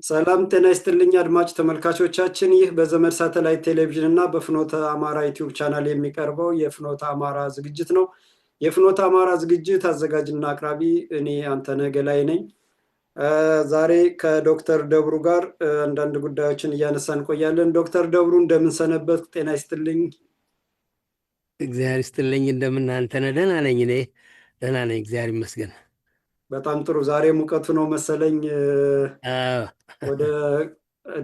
ሰላም ጤና ይስጥልኝ አድማጭ ተመልካቾቻችን፣ ይህ በዘመድ ሳተላይት ቴሌቪዥን እና በፍኖተ አማራ ዩቲዩብ ቻናል የሚቀርበው የፍኖተ አማራ ዝግጅት ነው። የፍኖተ አማራ ዝግጅት አዘጋጅና አቅራቢ እኔ አንተነህ ገላይ ነኝ። ዛሬ ከዶክተር ደብሩ ጋር አንዳንድ ጉዳዮችን እያነሳን እንቆያለን። ዶክተር ደብሩ እንደምንሰነበት? ጤና ይስጥልኝ። እግዚአብሔር ይስጥልኝ። እንደምን አንተነህ? ደህና ነኝ። እኔ ደህና ነኝ፣ እግዚአብሔር ይመስገን። በጣም ጥሩ። ዛሬ ሙቀቱ ነው መሰለኝ ወደ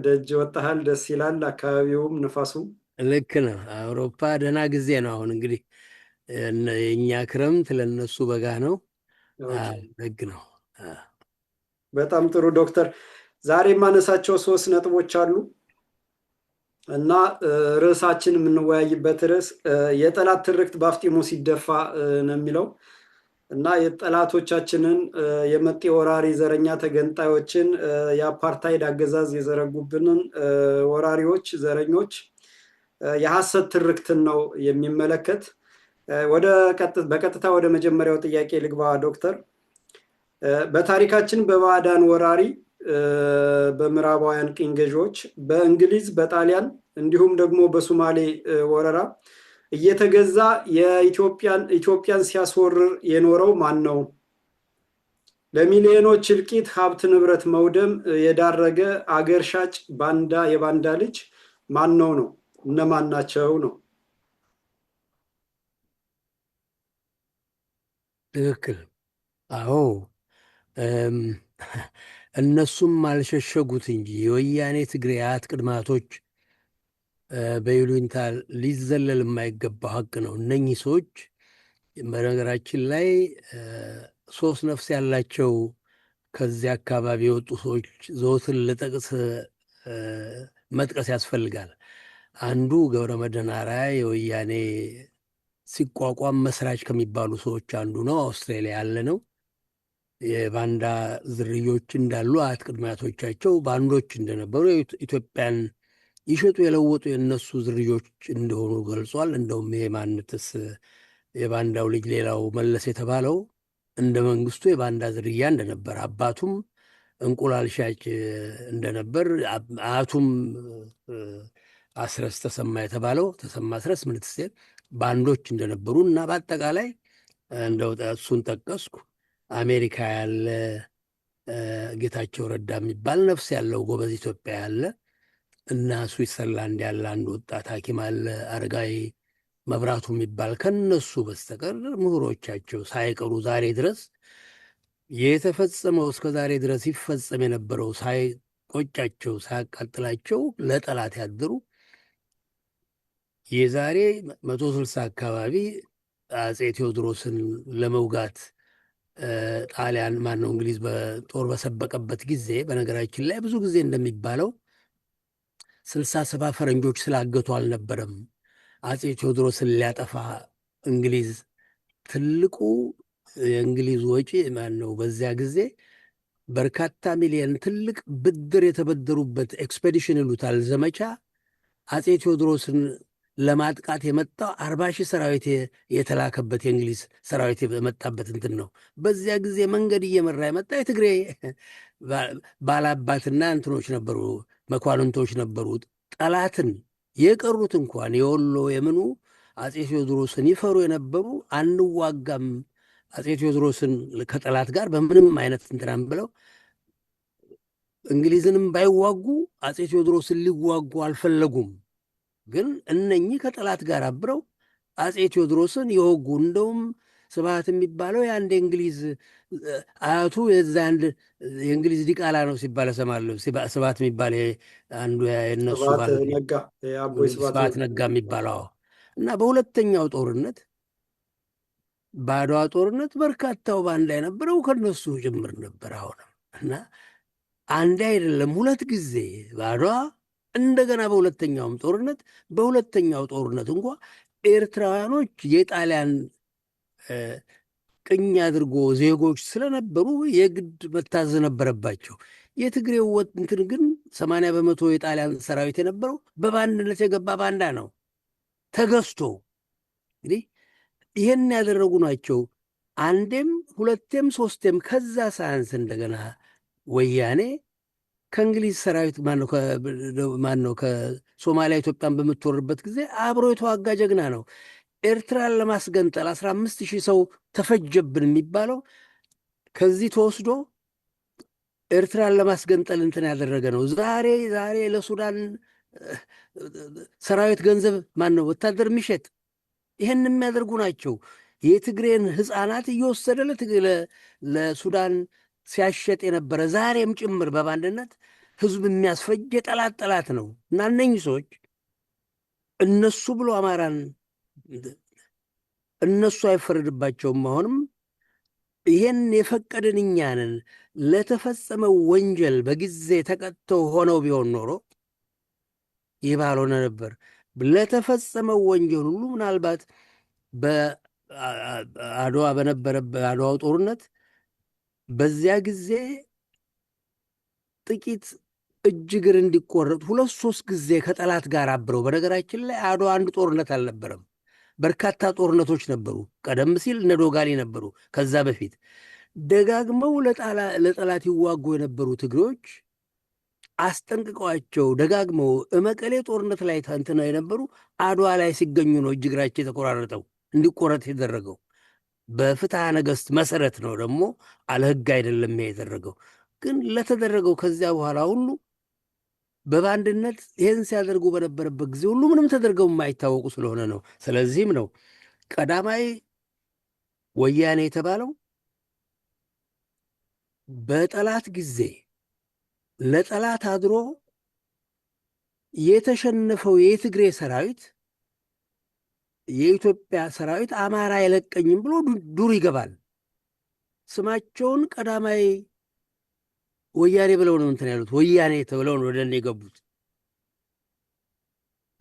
ደጅ ወጣሃል። ደስ ይላል፣ አካባቢውም ንፋሱም። ልክ ነው። አውሮፓ ደህና ጊዜ ነው አሁን። እንግዲህ የእኛ ክረምት ለነሱ በጋ ነው። ደግ ነው። በጣም ጥሩ ዶክተር፣ ዛሬ የማነሳቸው 3 ነጥቦች አሉ እና ርዕሳችን የምንወያይበት ርዕስ የጠላት ትርክት በአፍጢሙ ሲደፋ ነው የሚለው እና የጠላቶቻችንን የመጤ ወራሪ ዘረኛ ተገንጣዮችን የአፓርታይድ አገዛዝ የዘረጉብንን ወራሪዎች፣ ዘረኞች የሐሰት ትርክትን ነው የሚመለከት። በቀጥታ ወደ መጀመሪያው ጥያቄ ልግባ ዶክተር። በታሪካችን በባዕዳን ወራሪ፣ በምዕራባውያን ቅኝ ገዢዎች፣ በእንግሊዝ፣ በጣሊያን እንዲሁም ደግሞ በሶማሌ ወረራ እየተገዛ ኢትዮጵያን ሲያስወርር የኖረው ማን ነው? ለሚሊዮኖች እልቂት፣ ሀብት ንብረት መውደም የዳረገ አገር ሻጭ የባንዳ ልጅ ማን ነው? እነማን ናቸው ነው? ትክክል። አዎ፣ እነሱም አልሸሸጉት እንጂ የወያኔ ትግሬያት ቅድማቶች በይሉኝታ ሊዘለል የማይገባው ሀቅ ነው። እነኚህ ሰዎች በነገራችን ላይ 3 ነፍስ ያላቸው ከዚያ አካባቢ የወጡ ሰዎች ዘወትር ልጠቅስ መጥቀስ ያስፈልጋል። አንዱ ገብረመድህን አርአያ የወያኔ ሲቋቋም መስራች ከሚባሉ ሰዎች አንዱ ነው። አውስትራሊያ ያለ ነው። የባንዳ ዝርዮች እንዳሉ አያት ቅድመ አያቶቻቸው ባንዶች እንደነበሩ ኢትዮጵያን ይሸጡ የለወጡ የእነሱ ዝርዮች እንደሆኑ ገልጿል። እንደውም ይሄ ማንትስ የባንዳው ልጅ ሌላው መለስ የተባለው እንደ መንግስቱ የባንዳ ዝርያ እንደነበር፣ አባቱም እንቁላል ሻጭ እንደነበር፣ አያቱም አስረስ ተሰማ የተባለው ተሰማ አስረስ ምንትስቴር ባንዶች እንደነበሩ እና በአጠቃላይ እንደው እሱን ጠቀስኩ። አሜሪካ ያለ ጌታቸው ረዳ የሚባል ነፍስ ያለው ጎበዝ ኢትዮጵያ ያለ እና ስዊትዘርላንድ ያለ አንድ ወጣት ሐኪም አለ አረጋዊ መብራቱ የሚባል ከነሱ በስተቀር ምሁሮቻቸው ሳይቀሩ ዛሬ ድረስ የተፈጸመው እስከ ዛሬ ድረስ ይፈጸም የነበረው ሳይቆጫቸው ሳያቃጥላቸው ለጠላት ያደሩ የዛሬ 160 አካባቢ አጼ ቴዎድሮስን ለመውጋት ጣሊያን ማነው እንግሊዝ በጦር በሰበቀበት ጊዜ፣ በነገራችን ላይ ብዙ ጊዜ እንደሚባለው 67 ፈረንጆች ስላገቱ አልነበረም አጼ ቴዎድሮስን ሊያጠፋ እንግሊዝ ትልቁ የእንግሊዝ ወጪ ማነው በዚያ ጊዜ በርካታ ሚሊዮን ትልቅ ብድር የተበደሩበት ኤክስፔዲሽን ይሉታል ዘመቻ አጼ ቴዎድሮስን ለማጥቃት የመጣው 40,000 ሰራዊት የተላከበት የእንግሊዝ ሰራዊት የመጣበት እንትን ነው። በዚያ ጊዜ መንገድ እየመራ የመጣ የትግሬ ባላባትና እንትኖች ነበሩ፣ መኳንንቶች ነበሩ። ጠላትን የቀሩት እንኳን የወሎ የምኑ አጼ ቴዎድሮስን ይፈሩ የነበሩ አንዋጋም አጼ ቴዎድሮስን ከጠላት ጋር በምንም አይነት እንትናም ብለው እንግሊዝንም ባይዋጉ አጼ ቴዎድሮስን ሊዋጉ አልፈለጉም። ግን እነኚህ ከጠላት ጋር አብረው አጼ ቴዎድሮስን የወጉ እንደውም ስብሐት የሚባለው የአንድ የእንግሊዝ አያቱ የዛ አንድ የእንግሊዝ ዲቃላ ነው ሲባል እሰማለሁ። ስብሐት የሚባል አንዱ የነሱ ስብሐት ነጋ የሚባለው እና በሁለተኛው ጦርነት በአድዋ ጦርነት በርካታው ባንዳ የነበረው ከነሱ ጭምር ነበር። አሁንም እና አንዴ አይደለም 2 ጊዜ በአድዋ እንደገና በሁለተኛውም ጦርነት በሁለተኛው ጦርነት እንኳ ኤርትራውያኖች የጣሊያን ቅኝ አድርጎ ዜጎች ስለነበሩ የግድ መታዘዝ ነበረባቸው። የትግሬው እንትን ግን 80% የጣሊያን ሰራዊት የነበረው በባንድነት የገባ ባንዳ ነው ተገዝቶ። እንግዲህ ይህን ያደረጉ ናቸው። አንዴም 2ም 3ም ከዛ ሳያንስ እንደገና ወያኔ ከእንግሊዝ ሰራዊት ማነው ከሶማሊያ ኢትዮጵያን በምትወርበት ጊዜ አብሮ የተዋጋ ጀግና ነው። ኤርትራን ለማስገንጠል 15,000 ሰው ተፈጀብን የሚባለው ከዚህ ተወስዶ ኤርትራን ለማስገንጠል እንትን ያደረገ ነው። ዛሬ ለሱዳን ሰራዊት ገንዘብ ወታደር የሚሸጥ ይህን የሚያደርጉ ናቸው። የትግሬን ህፃናት እየወሰደ ለሱዳን ሲያሸጥ የነበረ ዛሬም ጭምር በባንድነት ህዝብ የሚያስፈጅ የጠላት ነው እና እነኝህ ሰዎች እነሱ ብሎ አማራን እነሱ አይፈረድባቸውም። አሁንም ይሄን የፈቀድን እኛ ነን። ለተፈጸመው ወንጀል በጊዜ ተቀጥተው ሆነው ቢሆን ኖሮ ይህ ባልሆነ ነበር። ለተፈጸመው ወንጀል ሁሉ ምናልባት በአድዋ በአድዋው ጦርነት በዚያ ጊዜ ጥቂት እጅ እግር እንዲቆረጥ 2-3 ጊዜ ከጠላት ጋር አብረው። በነገራችን ላይ አድዋ አንድ ጦርነት አልነበረም፣ በርካታ ጦርነቶች ነበሩ። ቀደም ሲል እነ ዶጋሊ ነበሩ። ከዛ በፊት ደጋግመው ለጠላት ይዋጉ የነበሩ ትግሬዎች አስጠንቅቀዋቸው ደጋግመው መቀሌ ጦርነት ላይ ተንትነው የነበሩ አድዋ ላይ ሲገኙ ነው እጅ እግራቸው የተቆራረጠው እንዲቆረጥ የደረገው። በፍትሐ ነገሥት መሰረት ነው ደግሞ አለ ሕግ አይደለም የተደረገው። ግን ለተደረገው ከዚያ በኋላ ሁሉ በባንድነት ይህን ሲያደርጉ በነበረበት ጊዜ ሁሉ ምንም ተደርገው የማይታወቁ ስለሆነ ነው። ስለዚህም ነው ቀዳማዊ ወያኔ የተባለው በጠላት ጊዜ ለጠላት አድሮ የተሸነፈው የትግሬ ሰራዊት የኢትዮጵያ ሰራዊት አማራ አይለቀኝም ብሎ ዱር ይገባል። ስማቸውን ቀዳማዊ ወያኔ ብለው ነው እንትን ያሉት። ወያኔ ተብለው ነው ወደ እኔ የገቡት።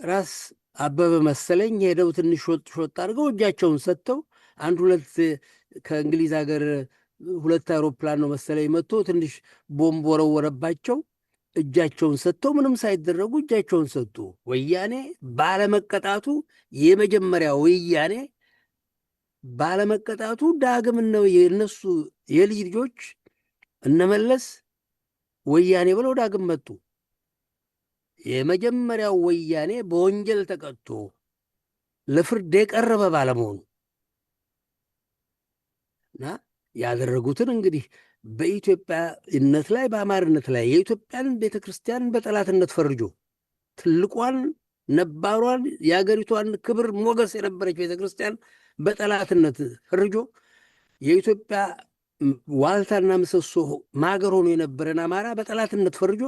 ራስ አበበ መሰለኝ ሄደው ትንሽ ሾጥ አድርገው እጃቸውን ሰጥተው አንድ ሁለት ከእንግሊዝ ሀገር 2 አውሮፕላን ነው መሰለኝ መጥቶ ትንሽ ቦምብ ወረወረባቸው። እጃቸውን ሰጥተው ምንም ሳይደረጉ እጃቸውን ሰጡ። ወያኔ ባለመቀጣቱ የመጀመሪያ ወያኔ ባለመቀጣቱ ዳግም ነው የነሱ የልጅ ልጆች እነመለስ ወያኔ ብለው ዳግም መጡ። የመጀመሪያው ወያኔ በወንጀል ተቀጥቶ ለፍርድ የቀረበ ባለመሆኑ እና ያደረጉትን እንግዲህ በኢትዮጵያነት ላይ በአማርነት ላይ የኢትዮጵያን ቤተክርስቲያን በጠላትነት ፈርጆ ትልቋን ነባሯን የሀገሪቷን ክብር ሞገስ የነበረች ቤተክርስቲያን በጠላትነት ፈርጆ የኢትዮጵያ ዋልታና ምሰሶ ማገር ሆኖ የነበረን አማራ በጠላትነት ፈርጆ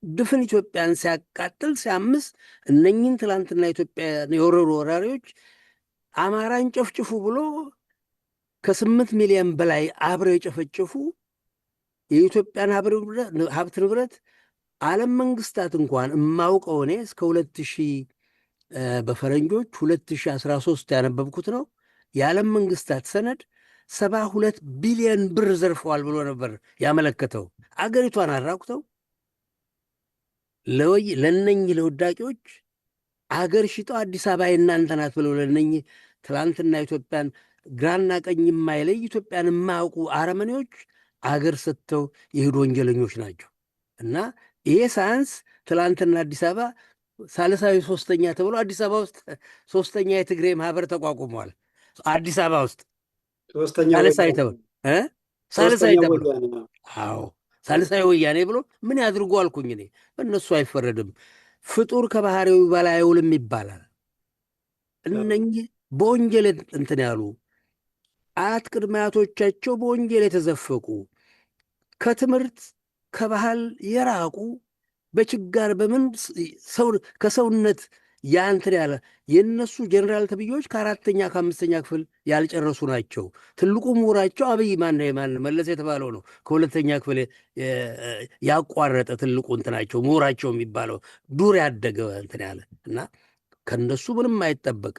ድፍን ኢትዮጵያን ሲያቃጥል ሲያምስ እነኝን ትላንትና ኢትዮጵያን የወረሩ ወራሪዎች አማራን ጨፍጭፉ ብሎ ከ8 ሚሊዮን በላይ አብረው የጨፈጨፉ የኢትዮጵያን ሀብት ንብረት ዓለም መንግስታት እንኳን የማውቀው እኔ እስከ 2000 በፈረንጆች 2013 ያነበብኩት ነው። የዓለም መንግስታት ሰነድ 72 ቢሊዮን ብር ዘርፈዋል ብሎ ነበር ያመለከተው። አገሪቷን አራቁተው ለነኝህ ለውዳቂዎች አገር ሽጠው አዲስ አበባ የእናንተ ናት ብለው ለነኝህ ትላንትና ኢትዮጵያን ግራና ቀኝ የማይለይ ኢትዮጵያን የማያውቁ አረመኔዎች አገር ሰጥተው የሄዱ ወንጀለኞች ናቸው። እና ይሄ ሳያንስ ትላንትና አዲስ አበባ ሳልሳዊ 3ኛ ተብሎ አዲስ አበባ ውስጥ 3ኛ የትግሬ ማህበር ተቋቁሟል። አዲስ አበባ ውስጥ ሳልሳዊ ተብሎ ሳልሳዊ ተብሎ አዎ ሳልሳዊ ወያኔ ብሎ ምን ያድርጉ አልኩኝ እኔ። እነሱ አይፈረድም። ፍጡር ከባህሪው በላይ አይውልም ይባላል። እነኚህ በወንጀል እንትን ያሉ አያት ቅድመ አያቶቻቸው በወንጀል የተዘፈቁ ከትምህርት ከባህል የራቁ በችጋር በምን ከሰውነት ያንትን ያለ የእነሱ ጀኔራል ተብዬዎች ከ4ኛ ከ5ኛ ክፍል ያልጨረሱ ናቸው። ትልቁ ምሁራቸው አብይ ማን መለስ የተባለው ነው። ከ2ኛ ክፍል ያቋረጠ ትልቁ እንትናቸው ምሁራቸው የሚባለው ዱር ያደገ እንትን ያለ እና ከነሱ ምንም አይጠበቅ።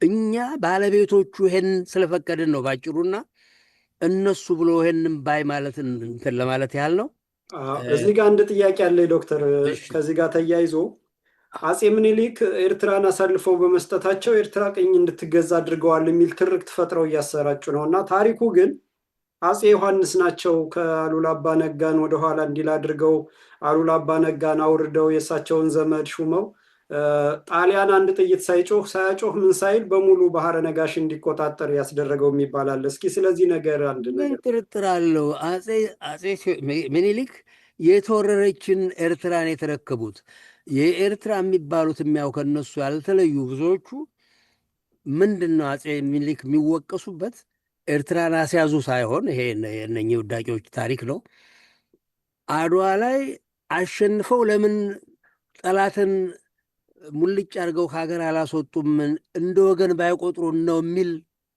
እኛ ባለቤቶቹ ይሄን ስለፈቀድን ነው ባጭሩና እነሱ ብሎ ይሄንን ባይ ማለት እንትን ለማለት ያህል ነው። እዚህ ጋር አንድ ጥያቄ አለ ዶክተር። ከዚህ ጋር ተያይዞ አጼ ምኒልክ ኤርትራን አሳልፈው በመስጠታቸው ኤርትራ ቅኝ እንድትገዛ አድርገዋል የሚል ትርክት ፈጥረው እያሰራጩ ነው እና ታሪኩ ግን አጼ ዮሐንስ ናቸው ከአሉላ አባ ነጋን ወደኋላ እንዲል አድርገው አሉላ አባ ነጋን አውርደው የእሳቸውን ዘመድ ሹመው ጣሊያን አንድ ጥይት ሳያጮህ ምን ሳይል በሙሉ ባህረ ነጋሽ እንዲቆጣጠር ያስደረገው የሚባላል። እስኪ ስለዚህ ነገር አንድ ምን ነገር። ጥርጥር አለው? አጼ ምኒልክ የተወረረችን ኤርትራን የተረከቡት የኤርትራ የሚባሉት የሚያው ከነሱ ያልተለዩ ብዙዎቹ ምንድን ነው አጼ ምኒልክ የሚወቀሱበት ኤርትራን አስያዙ ሳይሆን ይሄ የእነኚህ ውዳቂዎች ታሪክ ነው። አድዋ ላይ አሸንፈው ለምን ጠላትን ሙልጭ አድርገው ከሀገር አላስወጡም እንደ ወገን ባይቆጥሩን ነው የሚል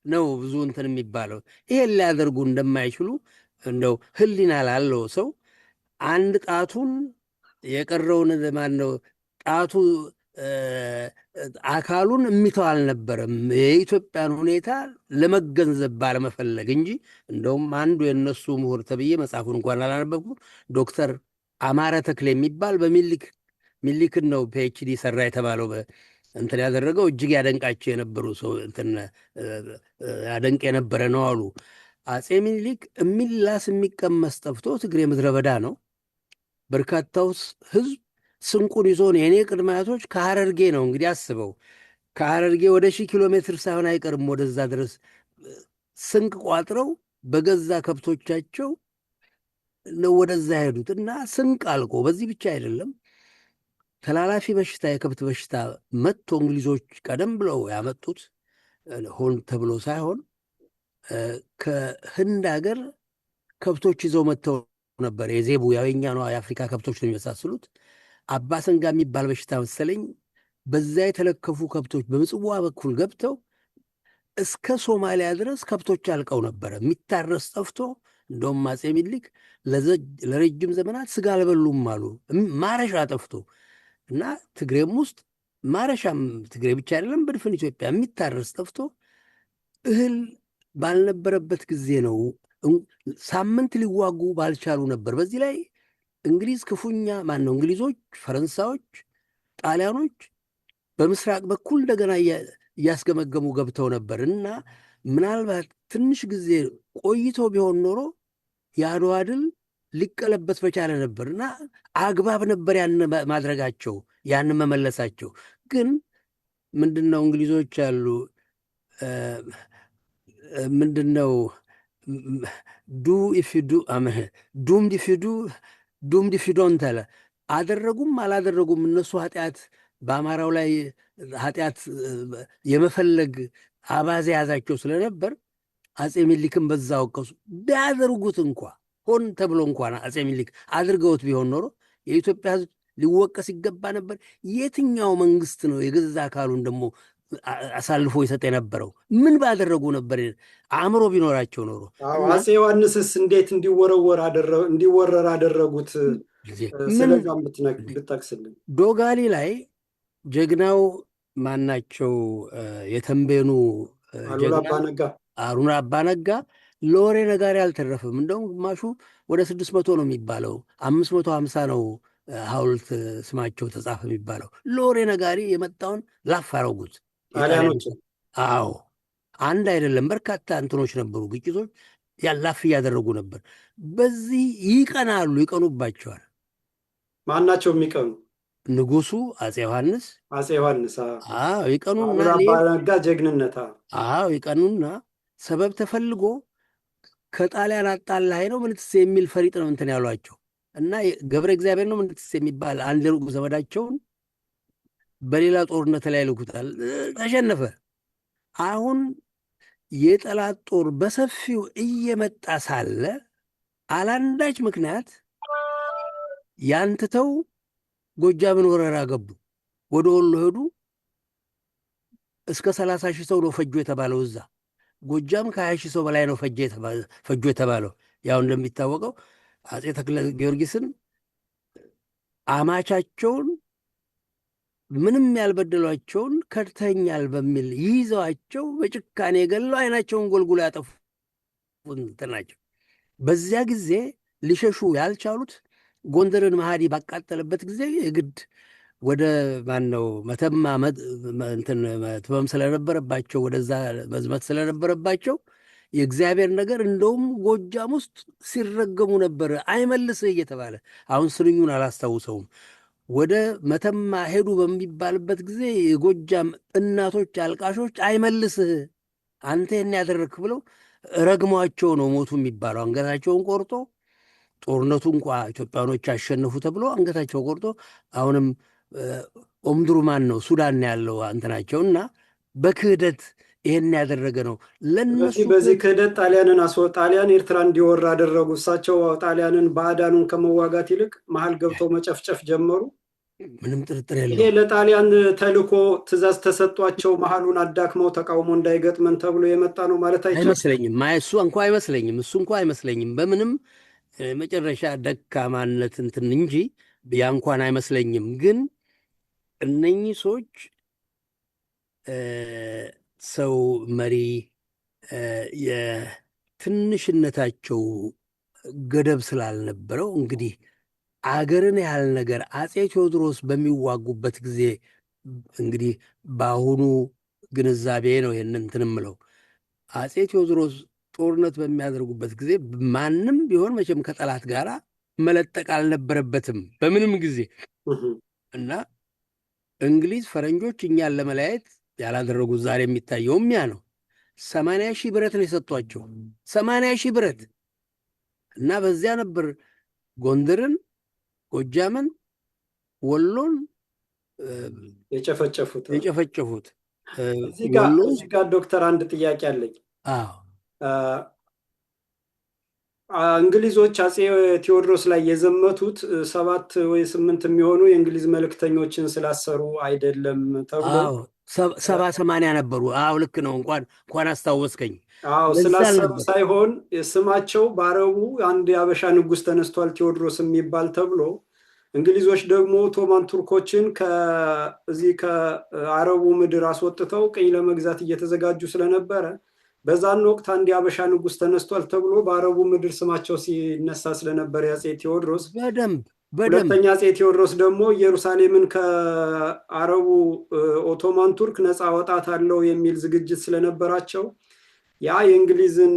ነው ብዙ እንትን የሚባለው። ይሄን ሊያደርጉ እንደማይችሉ እንደው ሕሊና ላለው ሰው አንድ ጣቱን የቀረውን ማን ነው ጣቱ አካሉን የሚተው አልነበረም። የኢትዮጵያን ሁኔታ ለመገንዘብ ባለመፈለግ እንጂ እንደውም አንዱ የነሱ ምሁር ተብዬ መጽሐፉን እንኳን አላነበብኩም ዶክተር አማረ ተክሌ የሚባል ሚኒሊክን ነው ፒኤችዲ ሰራ የተባለው እንትን ያደረገው እጅግ ያደንቃቸው የነበሩ ሰው እንትን ያደንቅ የነበረ ነው አሉ። አጼ ሚኒሊክ የሚላስ የሚቀመስ ጠፍቶ ትግሬ ምድረ በዳ ነው። በርካታው ህዝብ ስንቁን ይዞን የእኔ ቅድመ አያቶች ከሐረርጌ ነው እንግዲህ አስበው ከሐረርጌ ወደ 1000 ኪሎ ሜትር ሳይሆን አይቀርም ወደዛ ድረስ ስንቅ ቋጥረው በገዛ ከብቶቻቸው ነው ወደዛ ሄዱት እና ስንቅ አልቆ በዚህ ብቻ አይደለም ተላላፊ በሽታ የከብት በሽታ መጥቶ እንግሊዞች ቀደም ብለው ያመጡት ሆን ተብሎ ሳይሆን ከህንድ ሀገር ከብቶች ይዘው መጥተው ነበር። የዜቡ ያወኛ ነው የአፍሪካ ከብቶች ነው የሚመሳስሉት። አባሰንጋ የሚባል በሽታ መሰለኝ በዛ የተለከፉ ከብቶች በምጽዋ በኩል ገብተው እስከ ሶማሊያ ድረስ ከብቶች አልቀው ነበረ። የሚታረስ ጠፍቶ እንደውም አጼ ሚኒሊክ ለረጅም ዘመናት ስጋ አልበሉም አሉ። ማረሻ ጠፍቶ እና ትግሬም ውስጥ ማረሻም ትግሬ ብቻ አይደለም በድፍን ኢትዮጵያ የሚታረስ ጠፍቶ እህል ባልነበረበት ጊዜ ነው። ሳምንት ሊዋጉ ባልቻሉ ነበር። በዚህ ላይ እንግሊዝ ክፉኛ ማን ነው እንግሊዞች፣ ፈረንሳዮች፣ ጣሊያኖች በምስራቅ በኩል እንደገና እያስገመገሙ ገብተው ነበር እና ምናልባት ትንሽ ጊዜ ቆይቶ ቢሆን ኖሮ የአድዋ ድል ሊቀለበስ በቻለ ነበር እና አግባብ ነበር ያን ማድረጋቸው ያን መመለሳቸው። ግን ምንድን ነው እንግሊዞች አሉ ምንድን ነው ዱምድ ፊዶንት አለ። አደረጉም አላደረጉም እነሱ ኃጢአት በአማራው ላይ ኃጢአት የመፈለግ አባዜ ያዛቸው ስለነበር አጼ ሚኒሊክን በዛ ወቀሱ። ቢያደርጉት እንኳ ሆን ተብሎ እንኳን አጼ ሚኒሊክ አድርገውት ቢሆን ኖሮ የኢትዮጵያ ሕዝብ ሊወቀስ ይገባ ነበር። የትኛው መንግስት ነው የገዛ አካሉን ደግሞ አሳልፎ ይሰጥ የነበረው? ምን ባደረጉ ነበር? አእምሮ ቢኖራቸው ኖሮ። አጼ ዮሐንስስ እንዴት እንዲወረር አደረጉት? ስለዛም ብትጠቅስልን። ዶጋሊ ላይ ጀግናው ማናቸው የተንቤኑ አሉላ አባ ነጋ ለወሬ ነጋሪ አልተረፈም። እንደውም ግማሹ ወደ 600 ነው የሚባለው 550 ነው ሐውልት ስማቸው ተጻፈ የሚባለው። ለወሬ ነጋሪ የመጣውን ላፍ አረጉት ጣሊያኖች። አዎ አንድ አይደለም በርካታ እንትኖች ነበሩ፣ ግጭቶች ያላፍ እያደረጉ ነበር። በዚህ ይቀናሉ፣ ይቀኑባቸዋል። ማናቸው የሚቀኑ? ንጉሱ አጼ ዮሐንስ ይቀኑና ነጋ ጀግንነት ይቀኑና ሰበብ ተፈልጎ ከጣሊያን አጣላኸኝ ነው ምንትስ የሚል ፈሪጥ ነው እንትን ያሏቸው እና ገብረ እግዚአብሔር ነው ምንትስ የሚባል አንድ ሩቅ ዘመዳቸውን በሌላ ጦርነት ላይ ልኩታል። ተሸነፈ። አሁን የጠላት ጦር በሰፊው እየመጣ ሳለ አላንዳች ምክንያት ያንትተው ጎጃምን ወረራ ገቡ። ወደ ወሎ ሄዱ። እስከ 30,000 ሰው ነው ፈጆ የተባለው። እዛ ጎጃም ከ20,000 ሰው በላይ ነው ፈጆ የተባለው። ያው እንደሚታወቀው አጼ ተክለ ጊዮርጊስን አማቻቸውን ምንም ያልበደሏቸውን ከድተኛል በሚል ይዘዋቸው በጭካኔ ገለው አይናቸውን ጎልጉሎ ያጠፉ ናቸው። በዚያ ጊዜ ሊሸሹ ያልቻሉት ጎንደርን መሃዲ ባቃጠለበት ጊዜ የግድ ወደ ማነው መተማ መትበም ስለነበረባቸው ወደዛ መዝመት ስለነበረባቸው የእግዚአብሔር ነገር እንደውም ጎጃም ውስጥ ሲረገሙ ነበር፣ አይመልስህ እየተባለ። አሁን ስንኙን አላስታውሰውም። ወደ መተማ ሄዱ በሚባልበት ጊዜ የጎጃም እናቶች አልቃሾች አይመልስህ አንተ ይህን ያደረግክ ብለው ረግሟቸው ነው ሞቱ የሚባለው። አንገታቸውን ቆርጦ ጦርነቱ እንኳ ኢትዮጵያኖች አሸነፉ ተብሎ አንገታቸው ቆርጦ አሁንም ኦምዱርማን ነው ሱዳን ያለው ናቸው። እና በክህደት ይሄን ያደረገ ነው ለነሱ። በዚህ ክህደት ጣሊያን ኤርትራ እንዲወር አደረጉ። እሳቸው ጣሊያንን ባዕዳኑን ከመዋጋት ይልቅ መሀል ገብተው መጨፍጨፍ ጀመሩ። ምንም ጥርጥር የለው። ይሄ ለጣሊያን ተልኮ ትእዛዝ ተሰጧቸው መሀሉን አዳክመው ተቃውሞ እንዳይገጥመን ተብሎ የመጣ ነው ማለት አይመስለኝም። እሱ እንኳ አይመስለኝም። በምንም መጨረሻ ደካማነት እንትን እንጂ ያ እንኳን አይመስለኝም። ግን እነኚህ ሰዎች ሰው መሪ የትንሽነታቸው ገደብ ስላልነበረው እንግዲህ አገርን ያህል ነገር አፄ ቴዎድሮስ በሚዋጉበት ጊዜ እንግዲህ በአሁኑ ግንዛቤ ነው ይህን እንትን እምለው አፄ ቴዎድሮስ ጦርነት በሚያደርጉበት ጊዜ ማንም ቢሆን መቼም ከጠላት ጋር መለጠቅ አልነበረበትም በምንም ጊዜ። እና እንግሊዝ ፈረንጆች እኛን ለመለያየት ያላደረጉት ዛሬ የሚታየውም ያ ነው። 80 ሺህ ብረት ነው የሰጧቸው፣ 80 ሺህ ብረት። እና በዚያ ነበር ጎንደርን፣ ጎጃምን፣ ወሎን የጨፈጨፉት። እዚህ ጋር ዶክተር አንድ ጥያቄ አለኝ። እንግሊዞች አፄ ቴዎድሮስ ላይ የዘመቱት 7 ወይ 8 የሚሆኑ የእንግሊዝ መልእክተኞችን ስላሰሩ አይደለም ተብሎ 70-80 ነበሩ። ልክ ነው። እንኳን አስታወስከኝ። ስላሰሩ ሳይሆን ስማቸው በአረቡ አንድ የአበሻ ንጉሥ ተነስቷል ቴዎድሮስ የሚባል ተብሎ እንግሊዞች ደግሞ ኦቶማን ቱርኮችን ከዚህ ከአረቡ ምድር አስወጥተው ቅኝ ለመግዛት እየተዘጋጁ ስለነበረ በዛን ወቅት አንድ የአበሻ ንጉሥ ተነስቷል ተብሎ በአረቡ ምድር ስማቸው ሲነሳ ስለነበር የአፄ ቴዎድሮስ በደንብ ሁለተኛ አፄ ቴዎድሮስ ደግሞ ኢየሩሳሌምን ከአረቡ ኦቶማን ቱርክ ነፃ አወጣታለሁ የሚል ዝግጅት ስለነበራቸው ያ የእንግሊዝን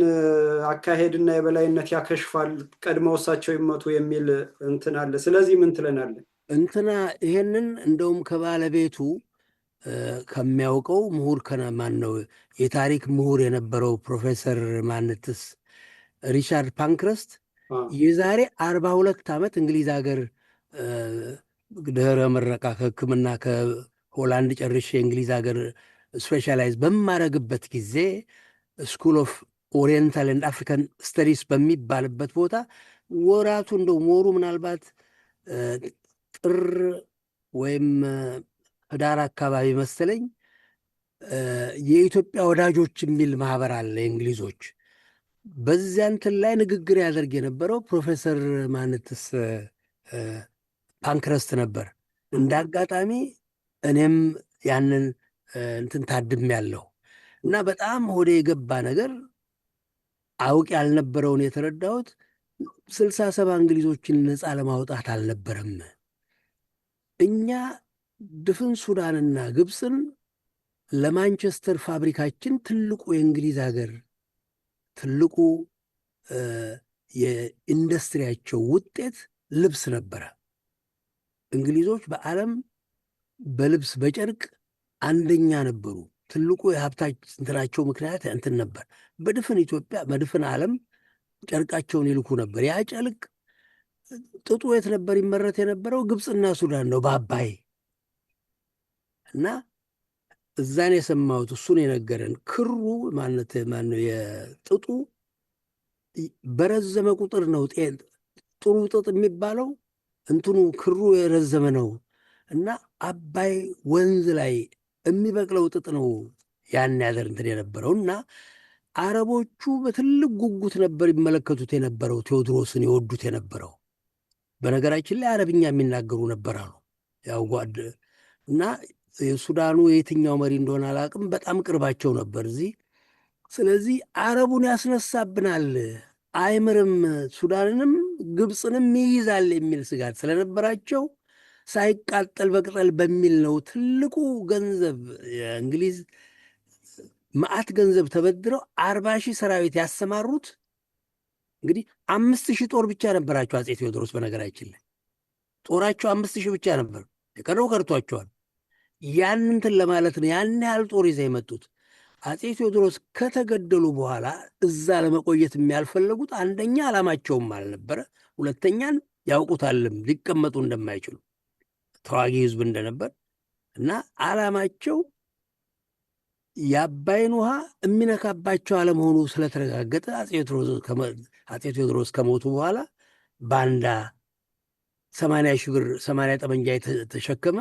አካሄድና የበላይነት ያከሽፋል፣ ቀድመው እሳቸው ይመቱ የሚል እንትን አለ። ስለዚህ ምን ትለናለህ? ይሄንን እንደውም ከባለቤቱ ከሚያውቀው ምሁር ማን ነው የታሪክ ምሁር የነበረው ፕሮፌሰር ማንትስ ሪቻርድ ፓንክረስት የዛሬ 42 ዓመት እንግሊዝ ሀገር ድህረ ምረቃ ከሕክምና ከሆላንድ ጨርሼ የእንግሊዝ ሀገር ስፔሻላይዝ በማረግበት ጊዜ ስኩል ኦፍ ኦሪየንታል ኤንድ አፍሪካን ስተዲስ በሚባልበት ቦታ ወራቱ እንደውም ወሩ ምናልባት ጥር ወይም ህዳር አካባቢ መሰለኝ የኢትዮጵያ ወዳጆች የሚል ማህበር አለ የእንግሊዞች። በዚያ እንትን ላይ ንግግር ያደርግ የነበረው ፕሮፌሰር ማንትስ ፓንክረስት ነበር። እንደ አጋጣሚ እኔም ያንን እንትን ታድም ያለሁ እና በጣም ሆዴ የገባ ነገር አውቅ ያልነበረውን የተረዳሁት 67 እንግሊዞችን ነፃ ለማውጣት አልነበረም። እኛ ድፍን ሱዳንና ግብፅን ለማንቸስተር ፋብሪካችን ትልቁ የእንግሊዝ ሀገር ትልቁ የኢንዱስትሪያቸው ውጤት ልብስ ነበረ። እንግሊዞች በዓለም በልብስ በጨርቅ አንደኛ ነበሩ። ትልቁ የሀብታችን እንትናቸው ምክንያት እንትን ነበር። በድፍን ኢትዮጵያ በድፍን ዓለም ጨርቃቸውን ይልኩ ነበር። ያ ጨርቅ ጥጡ የት ነበር ይመረት የነበረው? ግብፅና ሱዳን ነው በአባይ። እና እዛን የሰማሁት እሱን የነገረን ክሩ ማነው የጥጡ በረዘመ ቁጥር ነው ጥሩ ጥጥ የሚባለው እንትኑ ክሩ የረዘመ ነው እና አባይ ወንዝ ላይ የሚበቅለው ጥጥ ነው ያን ያደር እንትን የነበረው። እና አረቦቹ በትልቅ ጉጉት ነበር ይመለከቱት የነበረው፣ ቴዎድሮስን ይወዱት የነበረው። በነገራችን ላይ አረብኛ የሚናገሩ ነበር አሉ ያው ጓድ እና የሱዳኑ የትኛው መሪ እንደሆነ አላውቅም፣ በጣም ቅርባቸው ነበር እዚህ። ስለዚህ አረቡን ያስነሳብናል፣ አይምርም፣ ሱዳንንም ግብፅንም ይይዛል የሚል ስጋት ስለነበራቸው ሳይቃጠል በቅጠል በሚል ነው ትልቁ ገንዘብ የእንግሊዝ መዓት ገንዘብ ተበድረው 40,000 ሰራዊት ያሰማሩት እንግዲህ 5,000 ጦር ብቻ ነበራቸው አፄ ቴዎድሮስ። በነገራችን ላይ ጦራቸው 5,000 ብቻ ነበር፣ የቀረው ቀርቷቸዋል። ያንንትን ለማለት ነው ያን ያህል ጦር ይዘው የመጡት። አፄ ቴዎድሮስ ከተገደሉ በኋላ እዛ ለመቆየት የሚያልፈለጉት አንደኛ ዓላማቸውም አልነበረ፣ ሁለተኛን ያውቁታልም ሊቀመጡ እንደማይችሉ ተዋጊ ህዝብ እንደነበር እና ዓላማቸው የአባይን ውሃ የሚነካባቸው አለመሆኑ ስለተረጋገጠ አፄ ቴዎድሮስ ከሞቱ በኋላ ባንዳ 80,000 ብር 80 ጠመንጃ የተሸከመ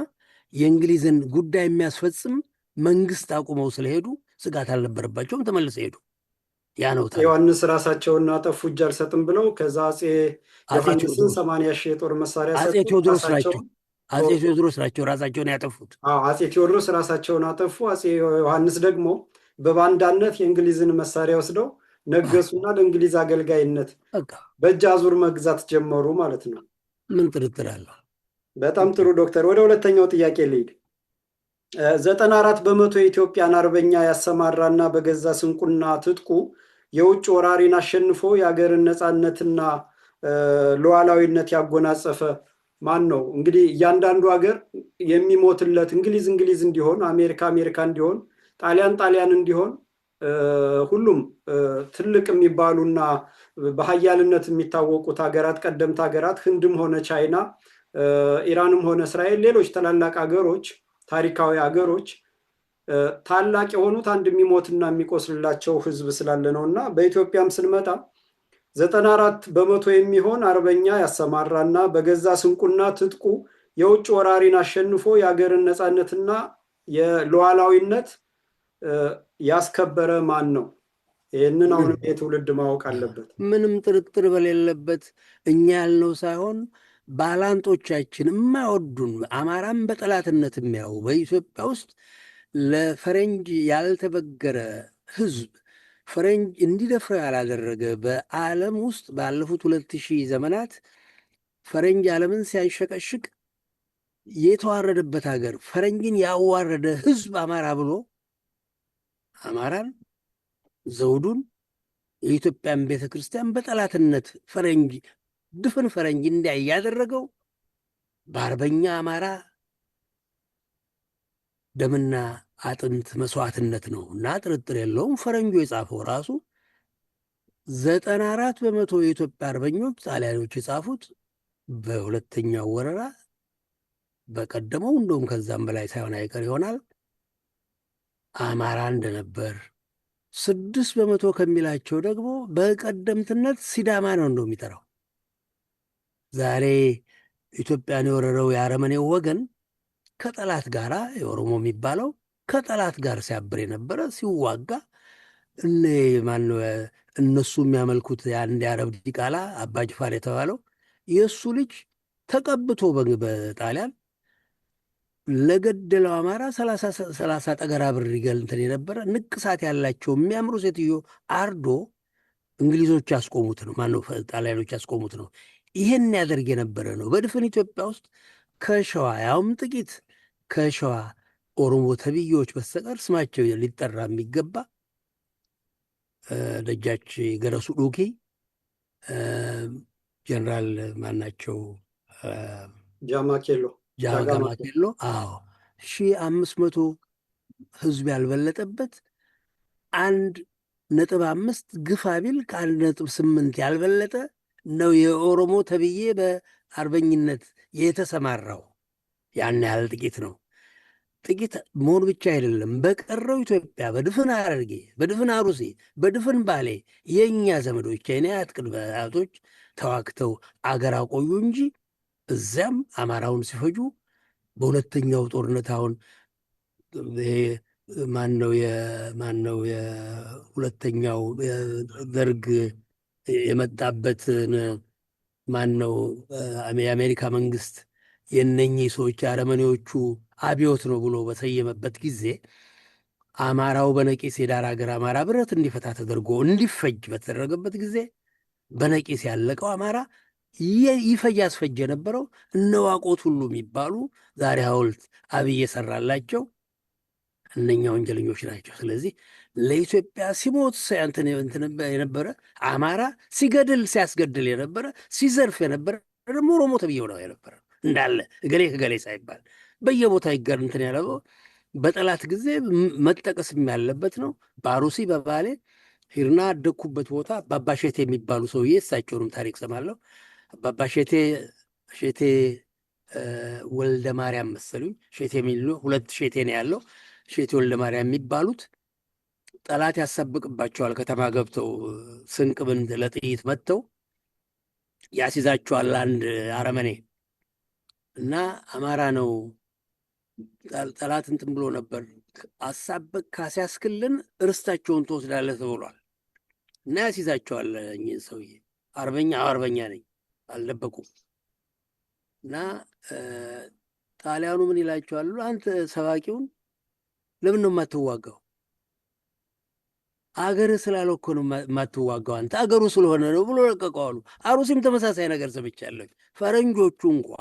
የእንግሊዝን ጉዳይ የሚያስፈጽም መንግስት አቁመው ስለሄዱ ስጋት አልነበረባቸውም፣ ተመልሰው ሄዱ። ያ ነው ዮሐንስ ራሳቸውን አጠፉ እጅ አልሰጥም ብለው። ከዛ አፄ ዮሐንስን 80,000 የጦር መሳሪያ አፄ ቴዎድሮስ ናቸው ራሳቸውን ያጠፉት። አፄ ቴዎድሮስ ራሳቸውን አጠፉ። አፄ ዮሐንስ ደግሞ በባንዳነት የእንግሊዝን መሳሪያ ወስደው ነገሱና ለእንግሊዝ አገልጋይነት በእጅ አዙር መግዛት ጀመሩ ማለት ነው። ምን ጥርጥር አለው? በጣም ጥሩ ዶክተር፣ ወደ ሁለተኛው ጥያቄ ልሂድ። 94 በመቶ የኢትዮጵያን አርበኛ ያሰማራና በገዛ ስንቁና ትጥቁ የውጭ ወራሪን አሸንፎ የሀገርን ነፃነትና ሉዓላዊነት ያጎናጸፈ ማን ነው? እንግዲህ እያንዳንዱ ሀገር የሚሞትለት እንግሊዝ እንዲሆን፣ አሜሪካ እንዲሆን፣ ጣሊያን እንዲሆን ሁሉም ትልቅ የሚባሉና በሀያልነት የሚታወቁት ሀገራት ቀደምት ሀገራት ህንድም ሆነ ቻይና፣ ኢራንም ሆነ እስራኤል፣ ሌሎች ታላላቅ ሀገሮች ታሪካዊ ሀገሮች ታላቅ የሆኑት አንድ የሚሞትና የሚቆስልላቸው ህዝብ ስላለ ነው። እና በኢትዮጵያም ስንመጣ 94 በመቶ የሚሆን አርበኛ ያሰማራና በገዛ ስንቁና ትጥቁ የውጭ ወራሪን አሸንፎ የሀገርን ነፃነትና የሉዓላዊነት ያስከበረ ማን ነው? ይህንን አሁንም የትውልድ ማወቅ አለበት። ምንም ጥርጥር በሌለበት እኛ ያልነው ሳይሆን ባላንጦቻችን የማይወዱን አማራም በጠላትነት የሚያዩ በኢትዮጵያ ውስጥ ለፈረንጅ ያልተበገረ ህዝብ ፈረንጅ እንዲደፍረው ያላደረገ በዓለም ውስጥ ባለፉት 2000 ዘመናት ፈረንጅ ዓለምን ሲያሸቀሽቅ የተዋረደበት ሀገር ፈረንጅን ያዋረደ ህዝብ አማራ ብሎ አማራን ዘውዱን የኢትዮጵያን ቤተክርስቲያን በጠላትነት ፈረንጅ ድፍን ፈረንጅ እንዲያይ ያደረገው በአርበኛ አማራ ደምና አጥንት መስዋዕትነት ነው እና ጥርጥር የለውም። ፈረንጁ የጻፈው ራሱ 94 በመቶ የኢትዮጵያ አርበኞች ጣሊያኖች የጻፉት በሁለተኛው ወረራ በቀደመው እንደውም ከዛም በላይ ሳይሆን አይቀር ይሆናል አማራ እንደነበር፣ 6 በመቶ ከሚላቸው ደግሞ በቀደምትነት ሲዳማ ነው እንደው የሚጠራው። ዛሬ ኢትዮጵያን የወረረው የአረመኔው ወገን ከጠላት ጋር የኦሮሞ የሚባለው ከጠላት ጋር ሲያብር የነበረ ሲዋጋ እነሱ የሚያመልኩት የአንድ የአረብ ዲቃላ አባ ጅፋር የተባለው የእሱ ልጅ ተቀብቶ በጣሊያን ለገደለው አማራ 30 ጠገራ ብር ይገልንትን የነበረ ንቅሳት ያላቸው የሚያምሩ ሴትዮ አርዶ እንግሊዞች ያስቆሙት ነው። ጣሊያኖች ያስቆሙት ነው። ይህን ያደርግ የነበረ ነው። በድፍን ኢትዮጵያ ውስጥ ከሸዋ ያውም ጥቂት ከሸዋ ኦሮሞ ተብዬዎች በስተቀር ስማቸው ሊጠራ የሚገባ ደጃች ገረሱ ዱኪ፣ ጀነራል ማናቸው ጃማኬሎ፣ 1,500 ህዝብ ያልበለጠበት 1.5 ግፋ ቢል ከ1.8 ያልበለጠ ነው የኦሮሞ ተብዬ በአርበኝነት የተሰማራው። ያን ያህል ጥቂት ነው። ጥቂት መሆን ብቻ አይደለም፣ በቀረው ኢትዮጵያ በድፍን ሐረርጌ፣ በድፍን አሩሴ፣ በድፍን ባሌ የእኛ ዘመዶች የኔ ቅድመ አያቶች ተዋግተው አገር አቆዩ እንጂ እዚያም አማራውን ሲፈጁ በሁለተኛው ጦርነት አሁን ማነው የሁለተኛው ደርግ የመጣበትን ማነው የአሜሪካ መንግስት የነኚህ ሰዎች አረመኔዎቹ አብዮት ነው ብሎ በሰየመበት ጊዜ አማራው በነቂስ የዳር ሀገር አማራ ብረት እንዲፈታ ተደርጎ እንዲፈጅ በተደረገበት ጊዜ በነቂስ ያለቀው አማራ ይፈጅ ያስፈጅ የነበረው እነዋቆት ሁሉ የሚባሉ ዛሬ ሐውልት አብይ የሰራላቸው እነኛ ወንጀለኞች ናቸው። ስለዚህ ለኢትዮጵያ ሲሞት እንትን የነበረ አማራ ሲገድል ሲያስገድል የነበረ ሲዘርፍ የነበረ ደግሞ ኦሮሞ ተብዬው ነው የነበረ እንዳለ እገሌ ከገሌ ሳይባል በየቦታ ይገር እንትን ያለው በጠላት ጊዜ መጠቀስም ያለበት ነው። በአሩሲ በባሌ ሂርና አደግኩበት ቦታ አባባሼቴ የሚባሉ ሰውዬ እሳቸውንም ታሪክ ሰማለሁ። አባባሼቴ ሼቴ ወልደ ማርያም መሰሉኝ። ሼቴ የሚሉ ሁለት ሼቴ ነው ያለው። ሼቴ ወልደ ማርያም የሚባሉት ጠላት ያሳብቅባቸዋል። ከተማ ገብተው ስንቅ ብንት ለጥይት መጥተው ያስይዛቸዋል አንድ አረመኔ እና አማራ ነው ጠላት እንትን ብሎ ነበር አሳበቅ ካሲያስክልን እርስታቸውን ትወስዳለህ ተብሏል እና ያስይዛቸዋል። እኚህን ሰውዬ አርበኛ ነኝ አልደበቁም። እና ጣሊያኑ ምን ይላቸዋል? አንተ ሰባቂውን ለምን ነው የማትዋጋው? አገር ስላለው እኮ ነው የማትዋጋው፣ አንተ አገሩ ስለሆነ ነው ብሎ ለቀቀዋሉ። አሩሲም ተመሳሳይ ነገር ሰምቻለሁ። ፈረንጆቹ እንኳ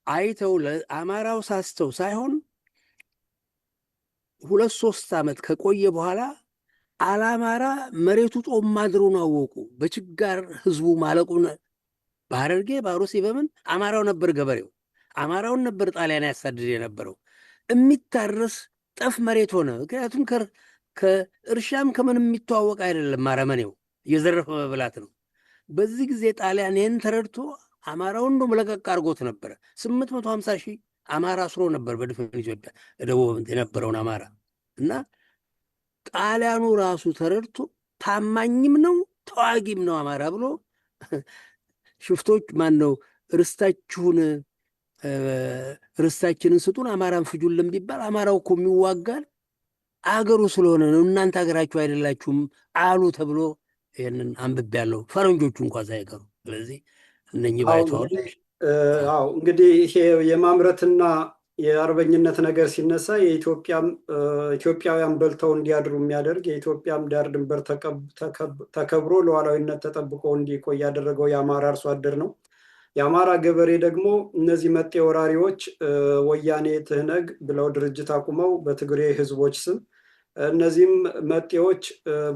አይተው ለአማራው ሳስተው ሳይሆን 2-3 ዓመት ከቆየ በኋላ አላማራ መሬቱ ጦም ማድሩን አወቁ። በችጋር ህዝቡ ማለቁን በሐረርጌ በአሩሲ በምን አማራው ነበር ገበሬው። አማራውን ነበር ጣሊያን ያሳድድ የነበረው። የሚታረስ ጠፍ መሬት ሆነ። ምክንያቱም ከእርሻም ከምን የሚተዋወቅ አይደለም። አረመኔው እየዘረፈ መብላት ነው። በዚህ ጊዜ ጣሊያን ይህን ተረድቶ አማራውን ነው መለቀቅ አድርጎት ነበረ። 850 ሺህ አማራ አስሮ ነበር በድፍን ኢትዮጵያ ደቡብ የነበረውን አማራ እና ጣሊያኑ ራሱ ተረድቶ ታማኝም ነው ተዋጊም ነው አማራ ብሎ ሽፍቶች ማን ነው ርስታችንን ስጡን አማራን ፍጁልን ቢባል አማራው እኮ የሚዋጋል አገሩ ስለሆነ ነው እናንተ ሀገራችሁ አይደላችሁም አሉ ተብሎ ይህንን አንብቤያለሁ። ፈረንጆቹ እንኳ ሳይቀሩ። ስለዚህ እነኚህ ባይተዋል። እንግዲህ ይሄ የማምረትና የአርበኝነት ነገር ሲነሳ ኢትዮጵያውያን በልተው እንዲያድሩ የሚያደርግ የኢትዮጵያም ዳር ድንበር ተከብሮ ሉዓላዊነት ተጠብቆ እንዲቆይ ያደረገው የአማራ አርሶ አደር ነው። የአማራ ገበሬ ደግሞ እነዚህ መጤ ወራሪዎች ወያኔ ትህነግ ብለው ድርጅት አቁመው በትግሬ ህዝቦች ስም እነዚህም መጤዎች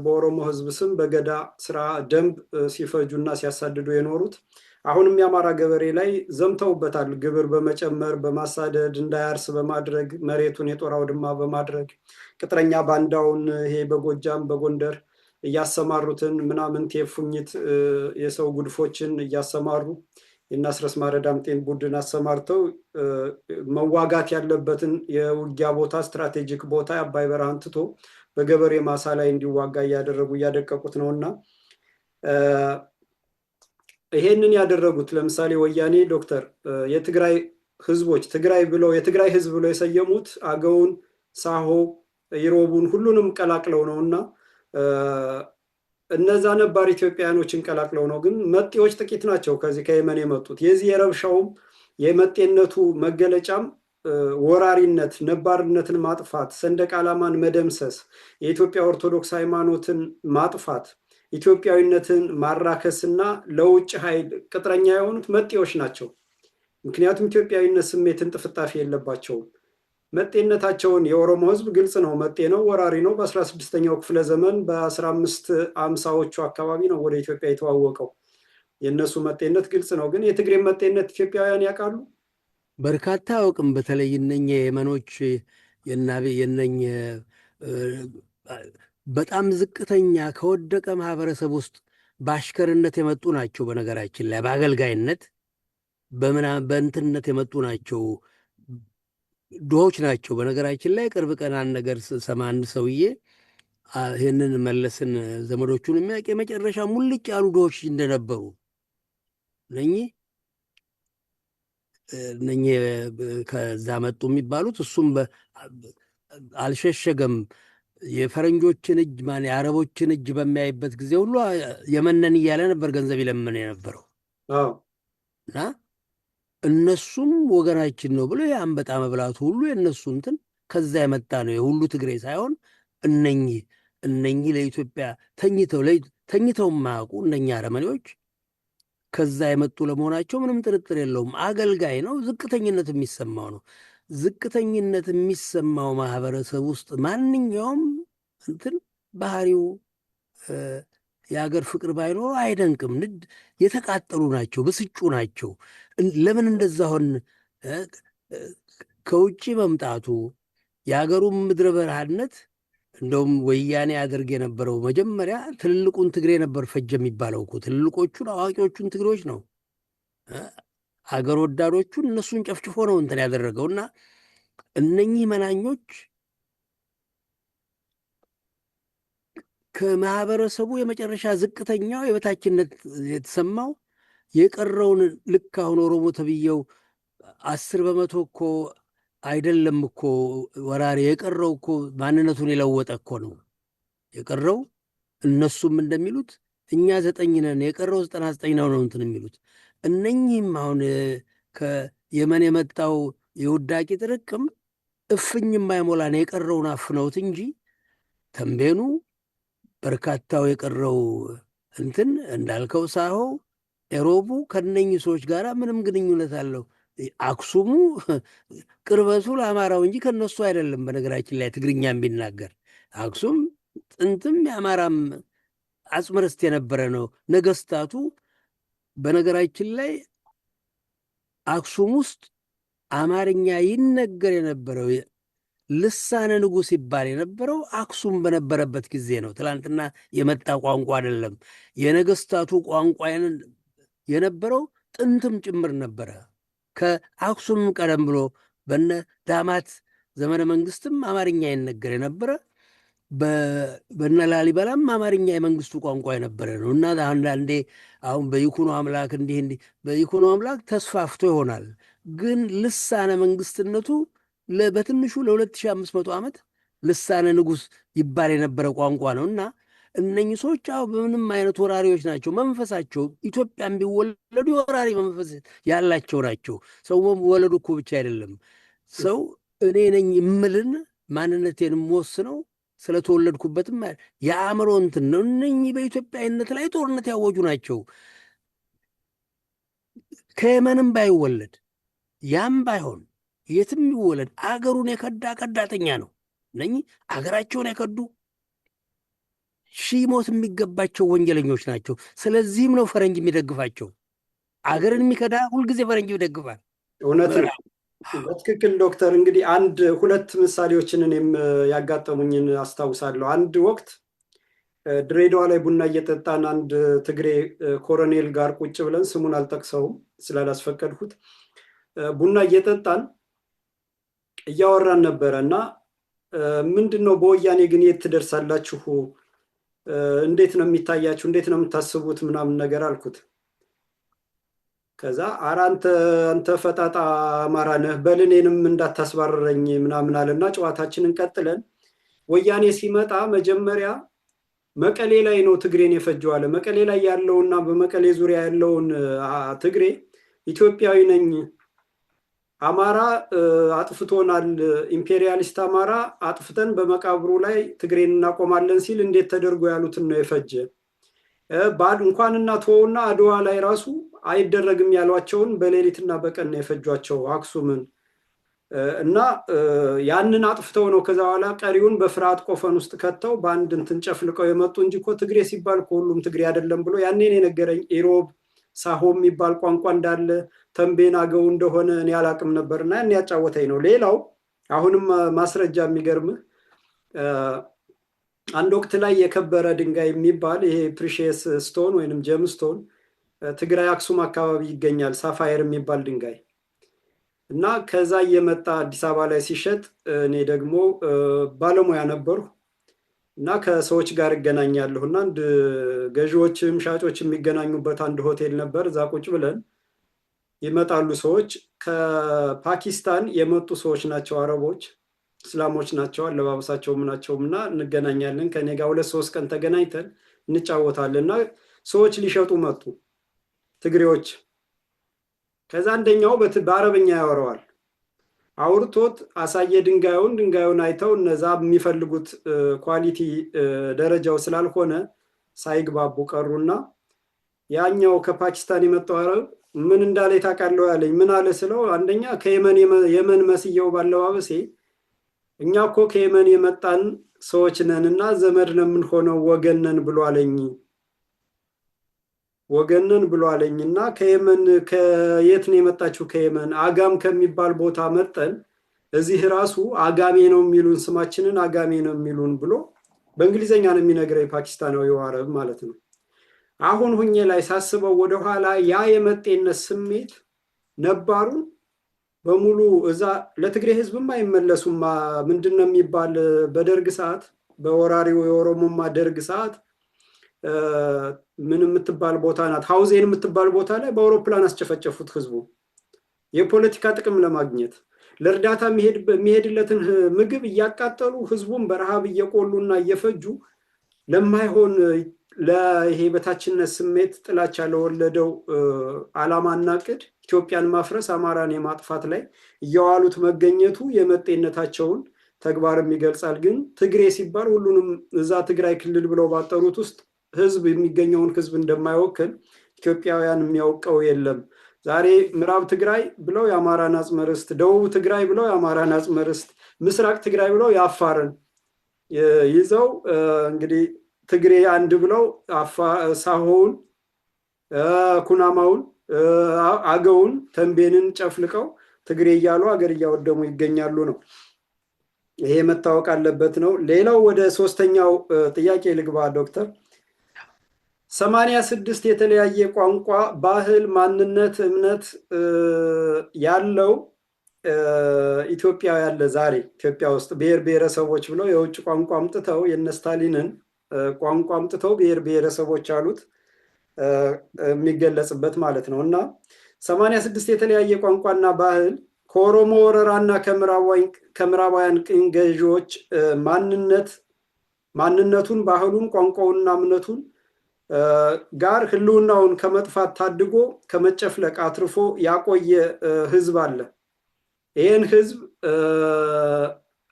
በኦሮሞ ህዝብ ስም በገዳ ስራ ደንብ ሲፈጁና ሲያሳድዱ የኖሩት አሁንም የአማራ ገበሬ ላይ ዘምተውበታል። ግብር በመጨመር በማሳደድ እንዳያርስ በማድረግ መሬቱን የጦር አውድማ በማድረግ ቅጥረኛ ባንዳውን ይሄ በጎጃም በጎንደር እያሰማሩትን ምናምን ቴፉኝት የሰው ጉድፎችን እያሰማሩ የናስረስ ማረዳምጤን ቡድን አሰማርተው መዋጋት ያለበትን የውጊያ ቦታ ስትራቴጂክ ቦታ አባይ በረሃን ትቶ በገበሬ ማሳ ላይ እንዲዋጋ እያደረጉ እያደቀቁት ነውና ይሄንን ያደረጉት ለምሳሌ ወያኔ ዶክተር የትግራይ ህዝቦች ትግራይ ብለው የትግራይ ህዝብ ብለው የሰየሙት አገውን፣ ሳሆ፣ ኢሮቡን ሁሉንም ቀላቅለው ነውና እነዛ ነባር ኢትዮጵያውያኖችን ቀላቅለው ነው። ግን መጤዎች ጥቂት ናቸው ከዚህ ከየመን የመጡት። የዚህ የረብሻውም የመጤነቱ መገለጫም ወራሪነት፣ ነባርነትን ማጥፋት፣ ሰንደቅ ዓላማን መደምሰስ፣ የኢትዮጵያ ኦርቶዶክስ ሃይማኖትን ማጥፋት፣ ኢትዮጵያዊነትን ማራከስና ለውጭ ኃይል ቅጥረኛ የሆኑት መጤዎች ናቸው። ምክንያቱም ኢትዮጵያዊነት ስሜትን ጥፍጣፊ የለባቸውም። መጤነታቸውን የኦሮሞ ህዝብ ግልጽ ነው፣ መጤ ነው፣ ወራሪ ነው። በ16ኛው ክፍለ ዘመን በ1550ዎቹ አካባቢ ነው ወደ ኢትዮጵያ የተዋወቀው። የእነሱ መጤነት ግልጽ ነው። ግን የትግሬ መጤነት ኢትዮጵያውያን ያውቃሉ? በርካታ አውቅም። በተለይ እነኛ የመኖች የነኝ በጣም ዝቅተኛ ከወደቀ ማህበረሰብ ውስጥ በአሽከርነት የመጡ ናቸው። በነገራችን ላይ በአገልጋይነት በእንትነት የመጡ ናቸው። ድሆች ናቸው። በነገራችን ላይ ቅርብ ቀን አንድ ነገር ሰማ አንድ ሰውዬ ይህንን መለስን ዘመዶቹን የሚያውቅ የመጨረሻ ሙልጭ ያሉ ድሆች እንደነበሩ እነኚህ ከዛ መጡ የሚባሉት እሱም አልሸሸገም። የፈረንጆችን እጅ የአረቦችን እጅ በሚያይበት ጊዜ ሁሉ የመነን እያለ ነበር ገንዘብ ይለምን የነበረው እና እነሱም ወገናችን ነው ብሎ የአንበጣ መብላቱ ሁሉ የእነሱ እንትን ከዛ የመጣ ነው። የሁሉ ትግሬ ሳይሆን እነኚህ ለኢትዮጵያ ተኝተው የማያውቁ እነኛ አረመኔዎች ከዛ የመጡ ለመሆናቸው ምንም ጥርጥር የለውም። አገልጋይ ነው፣ ዝቅተኝነት የሚሰማው ነው። ዝቅተኝነት የሚሰማው ማህበረሰብ ውስጥ ማንኛውም እንትን ባህሪው የሀገር ፍቅር ባይኖረው አይደንቅም። የተቃጠሉ ናቸው፣ ብስጩ ናቸው። ለምን እንደዛ ሆን? ከውጭ መምጣቱ የሀገሩን ምድረ በረሃነት እንደውም ወያኔ ያደርግ የነበረው መጀመሪያ ትልልቁን ትግሬ ነበር ፈጀ የሚባለው እኮ ትልልቆቹን አዋቂዎቹን ትግሬዎች ነው አገር ወዳዶቹን እነሱን ጨፍጭፎ ነው እንትን ያደረገው። እና እነኚህ መናኞች ከማህበረሰቡ የመጨረሻ ዝቅተኛው የበታችነት የተሰማው የቀረውን ልክ አሁን ኦሮሞ ተብዬው 10% እኮ አይደለም እኮ ወራሪ የቀረው እኮ ማንነቱን የለወጠ እኮ ነው የቀረው። እነሱም እንደሚሉት እኛ 9 ነን የቀረው 99 ነው እንትን የሚሉት። እነኚህም አሁን ከየመን የመጣው የውዳቂ ጥርቅም እፍኝ የማይሞላን የቀረውን አፍነውት እንጂ ተንቤኑ በርካታው የቀረው እንትን እንዳልከው ሳሆ ኤሮቡ ከነኚህ ሰዎች ጋር ምንም ግንኙነት አለው። አክሱሙ ቅርበቱ ለአማራው እንጂ ከነሱ አይደለም። በነገራችን ላይ ትግርኛም ቢናገር አክሱም ጥንትም የአማራም አጽመ ርስት የነበረ ነው። ነገስታቱ በነገራችን ላይ አክሱም ውስጥ አማርኛ ይነገር የነበረው ልሳነ ንጉሥ ይባል የነበረው አክሱም በነበረበት ጊዜ ነው። ትላንትና የመጣ ቋንቋ አይደለም። የነገስታቱ ቋንቋ የነበረው ጥንትም ጭምር ነበረ። ከአክሱም ቀደም ብሎ በነ ዳማት ዘመነ መንግስትም አማርኛ ይነገር የነበረ በነ ላሊበላም አማርኛ የመንግስቱ ቋንቋ የነበረ ነው። እና አንዳንዴ አሁን በይኩኖ አምላክ እንዲህ በይኩኖ አምላክ ተስፋፍቶ ይሆናል፣ ግን ልሳነ መንግስትነቱ በትንሹ ለ2500 ዓመት ልሳነ ንጉሥ ይባል የነበረ ቋንቋ ነው። እና እነኚህ ሰዎች አሁ በምንም አይነት ወራሪዎች ናቸው። መንፈሳቸው ኢትዮጵያን ቢወለዱ የወራሪ መንፈስ ያላቸው ናቸው። ሰው ወለዱ እኮ ብቻ አይደለም። ሰው እኔ ነኝ የምልን ማንነቴን የምወስነው ስለተወለድኩበትም የአእምሮ እንትን ነው። እነኚህ በኢትዮጵያዊነት ላይ ጦርነት ያወጁ ናቸው። ከየመንም ባይወለድ ያም ባይሆን የትም ይወለድ አገሩን የከዳ ከዳተኛ ነው። እነኚህ አገራቸውን የከዱ ሺህ ሞት የሚገባቸው ወንጀለኞች ናቸው። ስለዚህም ነው ፈረንጅ የሚደግፋቸው። አገርን የሚከዳ ሁልጊዜ ፈረንጅ ይደግፋል። እውነት ነው። በትክክል ዶክተር። እንግዲህ ሁለት ምሳሌዎችን እኔም ያጋጠሙኝን አስታውሳለሁ። አንድ ወቅት ድሬዳዋ ላይ ቡና እየጠጣን አንድ ትግሬ ኮሎኔል ጋር ቁጭ ብለን ስሙን አልጠቅሰውም ስላላስፈቀድኩት ቡና እየጠጣን እያወራን ነበረ እና ምንድን ነው በወያኔ ግን የት ትደርሳላችሁ? እንዴት ነው የሚታያችሁ? እንዴት ነው የምታስቡት? ምናምን ነገር አልኩት። ከዛ ኧረ አንተ ፈጣጣ አማራ ነህ በል እኔንም እንዳታስባረረኝ ምናምን አለና ጨዋታችንን ቀጥለን ወያኔ ሲመጣ መጀመሪያ መቀሌ ላይ ነው ትግሬን የፈጀው አለ። መቀሌ ላይ ያለውና በመቀሌ ዙሪያ ያለውን ትግሬ ኢትዮጵያዊ ነኝ አማራ አጥፍቶናል፣ ኢምፔሪያሊስት አማራ አጥፍተን በመቃብሩ ላይ ትግሬን እናቆማለን ሲል እንዴት ተደርጎ ያሉትን ነው የፈጀ። እንኳንና ተወውና አድዋ ላይ ራሱ አይደረግም ያሏቸውን በሌሊትና በቀን ነው የፈጇቸው አክሱምን እና ያንን አጥፍተው ነው ከዛ በኋላ ቀሪውን በፍርሃት ቆፈን ውስጥ ከተው በአንድ እንትን ጨፍልቀው የመጡ እንጂ እኮ ትግሬ ሲባል ሁሉም ትግሬ አይደለም ብሎ ያኔን የነገረኝ። ኢሮብ ሳሆ የሚባል ቋንቋ እንዳለ ተንቤን አገው እንደሆነ እኔ አላቅም ነበርና ያን ያጫወተኝ ነው። ሌላው አሁንም ማስረጃ የሚገርምህ አንድ ወቅት ላይ የከበረ ድንጋይ የሚባል ይሄ ፕሪሺየስ ስቶን ወይንም ጀም ስቶን ትግራይ አክሱም አካባቢ ይገኛል፣ ሳፋየር የሚባል ድንጋይ እና ከዛ እየመጣ አዲስ አበባ ላይ ሲሸጥ እኔ ደግሞ ባለሙያ ነበርሁ እና ከሰዎች ጋር እገናኛለሁ እና አንድ ገዢዎችም ሻጮች የሚገናኙበት አንድ ሆቴል ነበር። እዛ ቁጭ ብለን ይመጣሉ ሰዎች። ከፓኪስታን የመጡ ሰዎች ናቸው፣ አረቦች እስላሞች ናቸው፣ አለባበሳቸውም ናቸውም እና እንገናኛለን። ከኔ ጋር 2-3 ቀን ተገናኝተን እንጫወታለን እና ሰዎች ሊሸጡ መጡ ትግሬዎች። ከዛ አንደኛው በአረብኛ ያወራዋል። አውርቶት አሳየ ድንጋዩን አይተው እነዛ የሚፈልጉት ኳሊቲ ደረጃው ስላልሆነ ሳይግባቡ ቀሩና ያኛው ከፓኪስታን የመጣው አረብ ምን እንዳለ ታውቃለህ ያለኝ ምን አለ ስለው አንደኛ ከየመን የመን መስየው ባለባበሴ እኛ እኮ ከየመን የመጣን ሰዎች ነን እና ዘመድ ነው የምንሆነው ወገን ነን ብሎ አለኝ። ወገን ነን ብሎ አለኝ እና ከየመን ከየት ነው የመጣችሁ? ከየመን አጋም ከሚባል ቦታ መጠን እዚህ ራሱ አጋሜ ነው የሚሉን ስማችንን አጋሜ ነው የሚሉን ብሎ በእንግሊዘኛ ነው የሚነግረኝ ፓኪስታናዊ አረብ ማለት ነው። አሁን ሁኜ ላይ ሳስበው ወደኋላ ያ የመጤነት ስሜት ነባሩን በሙሉ እዛ ለትግሬ ህዝብም አይመለሱም። ምንድን ነው የሚባል በደርግ ሰዓት በወራሪው የኦሮሞማ ደርግ ሰዓት ምን የምትባል ቦታ ናት ሀውዜን የምትባል ቦታ ላይ በአውሮፕላን አስጨፈጨፉት ህዝቡ የፖለቲካ ጥቅም ለማግኘት ለእርዳታ የሚሄድለትን ምግብ እያቃጠሉ ህዝቡን በረሃብ እየቆሉና እየፈጁ ለማይሆን ለይሄ በታችነት ስሜት ጥላቻ ለወለደው ዓላማና ቅድ ኢትዮጵያን ማፍረስ አማራን የማጥፋት ላይ እያዋሉት መገኘቱ የመጤነታቸውን ተግባርም ይገልጻል። ግን ትግሬ ሲባል ሁሉንም እዛ ትግራይ ክልል ብለው ባጠሩት ውስጥ ህዝብ የሚገኘውን ህዝብ እንደማይወክል ኢትዮጵያውያን የሚያውቀው የለም። ዛሬ ምዕራብ ትግራይ ብለው የአማራን አጽመ ርስት፣ ደቡብ ትግራይ ብለው የአማራን አጽመ ርስት፣ ምስራቅ ትግራይ ብለው የአፋርን ይዘው እንግዲህ ትግሬ አንድ ብለው ሳሆውን፣ ኩናማውን፣ አገውን፣ ተንቤንን ጨፍልቀው ትግሬ እያሉ ሀገር እያወደሙ ይገኛሉ ነው። ይሄ መታወቅ አለበት ነው። ሌላው ወደ ሶስተኛው ጥያቄ ልግባ ዶክተር። 86 የተለያየ ቋንቋ፣ ባህል፣ ማንነት፣ እምነት ያለው ኢትዮጵያ ያለ ዛሬ ኢትዮጵያ ውስጥ ብሔር ብሔረሰቦች ብለው የውጭ ቋንቋ አምጥተው የነ ስታሊንን ቋንቋ አምጥተው ብሔር ብሔረሰቦች አሉት የሚገለጽበት ማለት ነው። እና 86 የተለያየ ቋንቋና ባህል ከኦሮሞ ወረራና ከምዕራባውያን ቅኝ ገዢዎች ማንነቱን፣ ባህሉን፣ ቋንቋውንና እምነቱን ጋር ህልውናውን ከመጥፋት ታድጎ ከመጨፍለቅ አትርፎ ያቆየ ህዝብ አለ። ይህን ህዝብ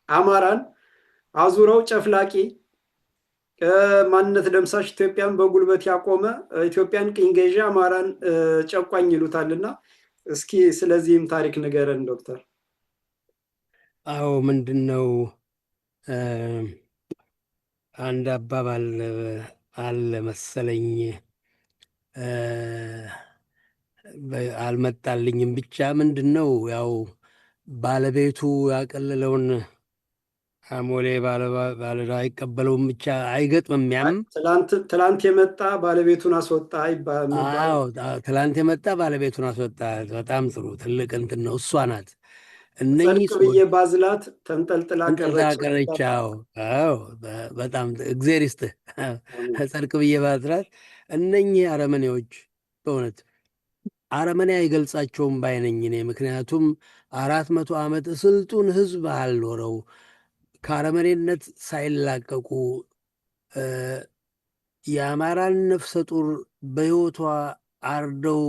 አማራን አዙረው ጨፍላቂ፣ ማንነት ደምሳሽ፣ ኢትዮጵያን በጉልበት ያቆመ፣ ኢትዮጵያን ቅኝ ገዢ፣ አማራን ጨቋኝ ይሉታልና እስኪ ስለዚህም ታሪክ ንገረን ዶክተር። አዎ ምንድን ነው አንድ አባባል አለ መሰለኝ አልመጣልኝም። ብቻ ምንድን ነው ያው ባለቤቱ ያቀለለውን አሞሌ ባለዕዳ አይቀበለውም፣ ብቻ አይገጥምም። ያም ትላንት የመጣ ባለቤቱን አስወጣ ይባላል። አዎ ትላንት የመጣ ባለቤቱን አስወጣ። በጣም ጥሩ ትልቅ እንትን ነው። እሷ ናት ጸድቅ ብዬ ባዝላት ተንጠልጥላ ቀረች። አዎ በጣም እግዜር ይስጥህ። ጸድቅ ብዬ ባዝላት። እነኚህ አረመኔዎች በእውነት አረመኔ አይገልጻቸውም ባይነኝ እኔ። ምክንያቱም 400 ዓመት ስልጡን ህዝብ አልኖረው ከአረመኔነት ሳይላቀቁ የአማራን ነፍሰ ጡር በህይወቷ አርደው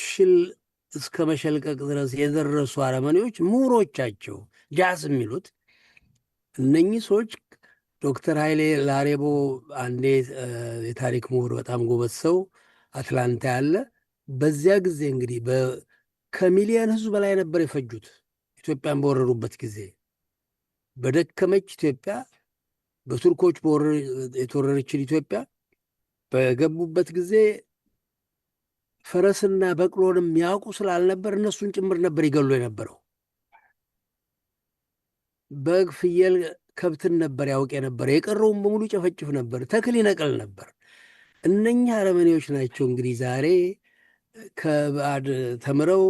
ሽል እስከ መሸልቀቅ ድረስ የደረሱ አረመኔዎች ምሁሮቻቸው ጃስ የሚሉት እነኚህ ሰዎች ዶክተር ኃይሌ ላሬቦ አንዴ የታሪክ ምሁር በጣም ጎበዝ ሰው አትላንታ ያለ፣ በዚያ ጊዜ እንግዲህ ከሚሊዮን ህዝብ በላይ ነበር የፈጁት ኢትዮጵያን በወረሩበት ጊዜ። በደከመች ኢትዮጵያ በቱርኮች የተወረረችን ኢትዮጵያ በገቡበት ጊዜ ፈረስና በቅሎንም ያውቁ ስላልነበር እነሱን ጭምር ነበር ይገሉ የነበረው። በግ፣ ፍየል፣ ከብትን ነበር ያውቅ የነበረ። የቀረውን በሙሉ ጨፈጭፍ ነበር፣ ተክል ይነቅል ነበር። እነኛ አረመኔዎች ናቸው እንግዲህ ዛሬ ከባዕድ ተምረው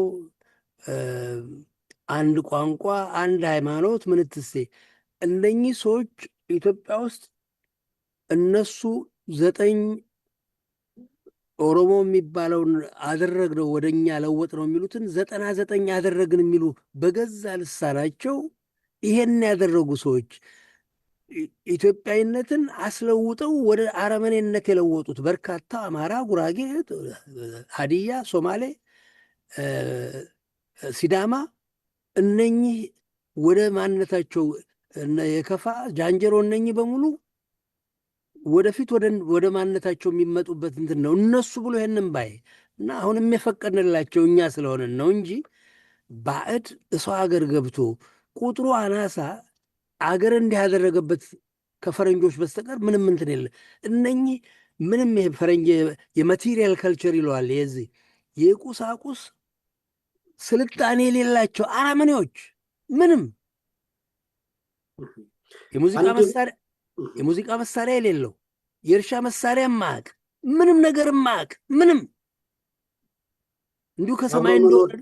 አንድ ቋንቋ፣ አንድ ሃይማኖት ምንትሴ። እነኚህ ሰዎች ኢትዮጵያ ውስጥ እነሱ 9 ኦሮሞ የሚባለውን አደረግነው ወደኛ ለወጥ ነው የሚሉትን 99 አደረግን የሚሉ በገዛ ልሳናቸው ይሄን ያደረጉ ሰዎች ኢትዮጵያዊነትን አስለውጠው ወደ አረመኔነት የለወጡት በርካታ አማራ፣ ጉራጌ፣ ሀዲያ፣ ሶማሌ፣ ሲዳማ እነኚህ ወደ ማንነታቸው የከፋ ጃንጀሮ እነኚህ በሙሉ ወደፊት ወደ ማንነታቸው የሚመጡበት እንትን ነው። እነሱ ብሎ ይህንን ባይ እና አሁንም የፈቀድንላቸው እኛ ስለሆነን ነው እንጂ ባዕድ እሰው ሀገር ገብቶ ቁጥሩ አናሳ አገር እንዲህ ያደረገበት ከፈረንጆች በስተቀር ምንም እንትን የለ። እነኚህ ምንም ፈረንጅ የማቴሪያል ከልቸር ይለዋል፣ የዚህ የቁሳቁስ ስልጣኔ የሌላቸው አረመኔዎች፣ ምንም የሙዚቃ መሳሪያ የሌለው፣ የእርሻ መሳሪያ ማቅ፣ ምንም ነገር ማቅ፣ ምንም እንዲሁ ከሰማይ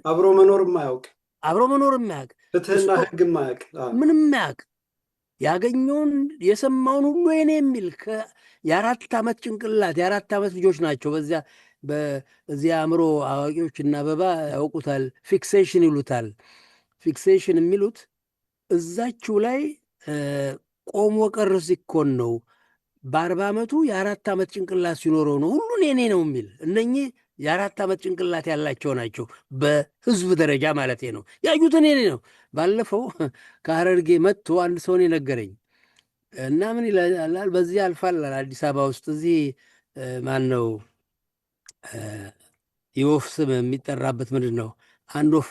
አብሮ መኖር ማያውቅ፣ አብሮ መኖር የማያውቅ፣ ፍትህና ህግ ማያውቅ፣ ምንም ማያውቅ፣ ያገኘውን የሰማውን ሁሉ የኔ የሚል የ4 ዓመት ጭንቅላት የ4 ዓመት ልጆች ናቸው። በዚያ አእምሮ አዋቂዎች እና አበባ ያውቁታል። ፊክሴሽን ይሉታል። ፊክሴሽን የሚሉት እዛችው ላይ ቆሞ ቀር ሲኮን ነው። በ40 ዓመቱ የ4 ዓመት ጭንቅላት ሲኖረው ነው ሁሉን የኔ ነው የሚል። እነኚህ የ4 ዓመት ጭንቅላት ያላቸው ናቸው፣ በህዝብ ደረጃ ማለት ነው። ያዩትን የኔ ነው። ባለፈው ከሀረርጌ መጥቶ አንድ ሰውን የነገረኝ እና ምን ይላል፣ በዚህ አልፋል አዲስ አበባ ውስጥ እዚህ ማን ነው የወፍ ስም የሚጠራበት ምንድን ነው? አንድ ወፍ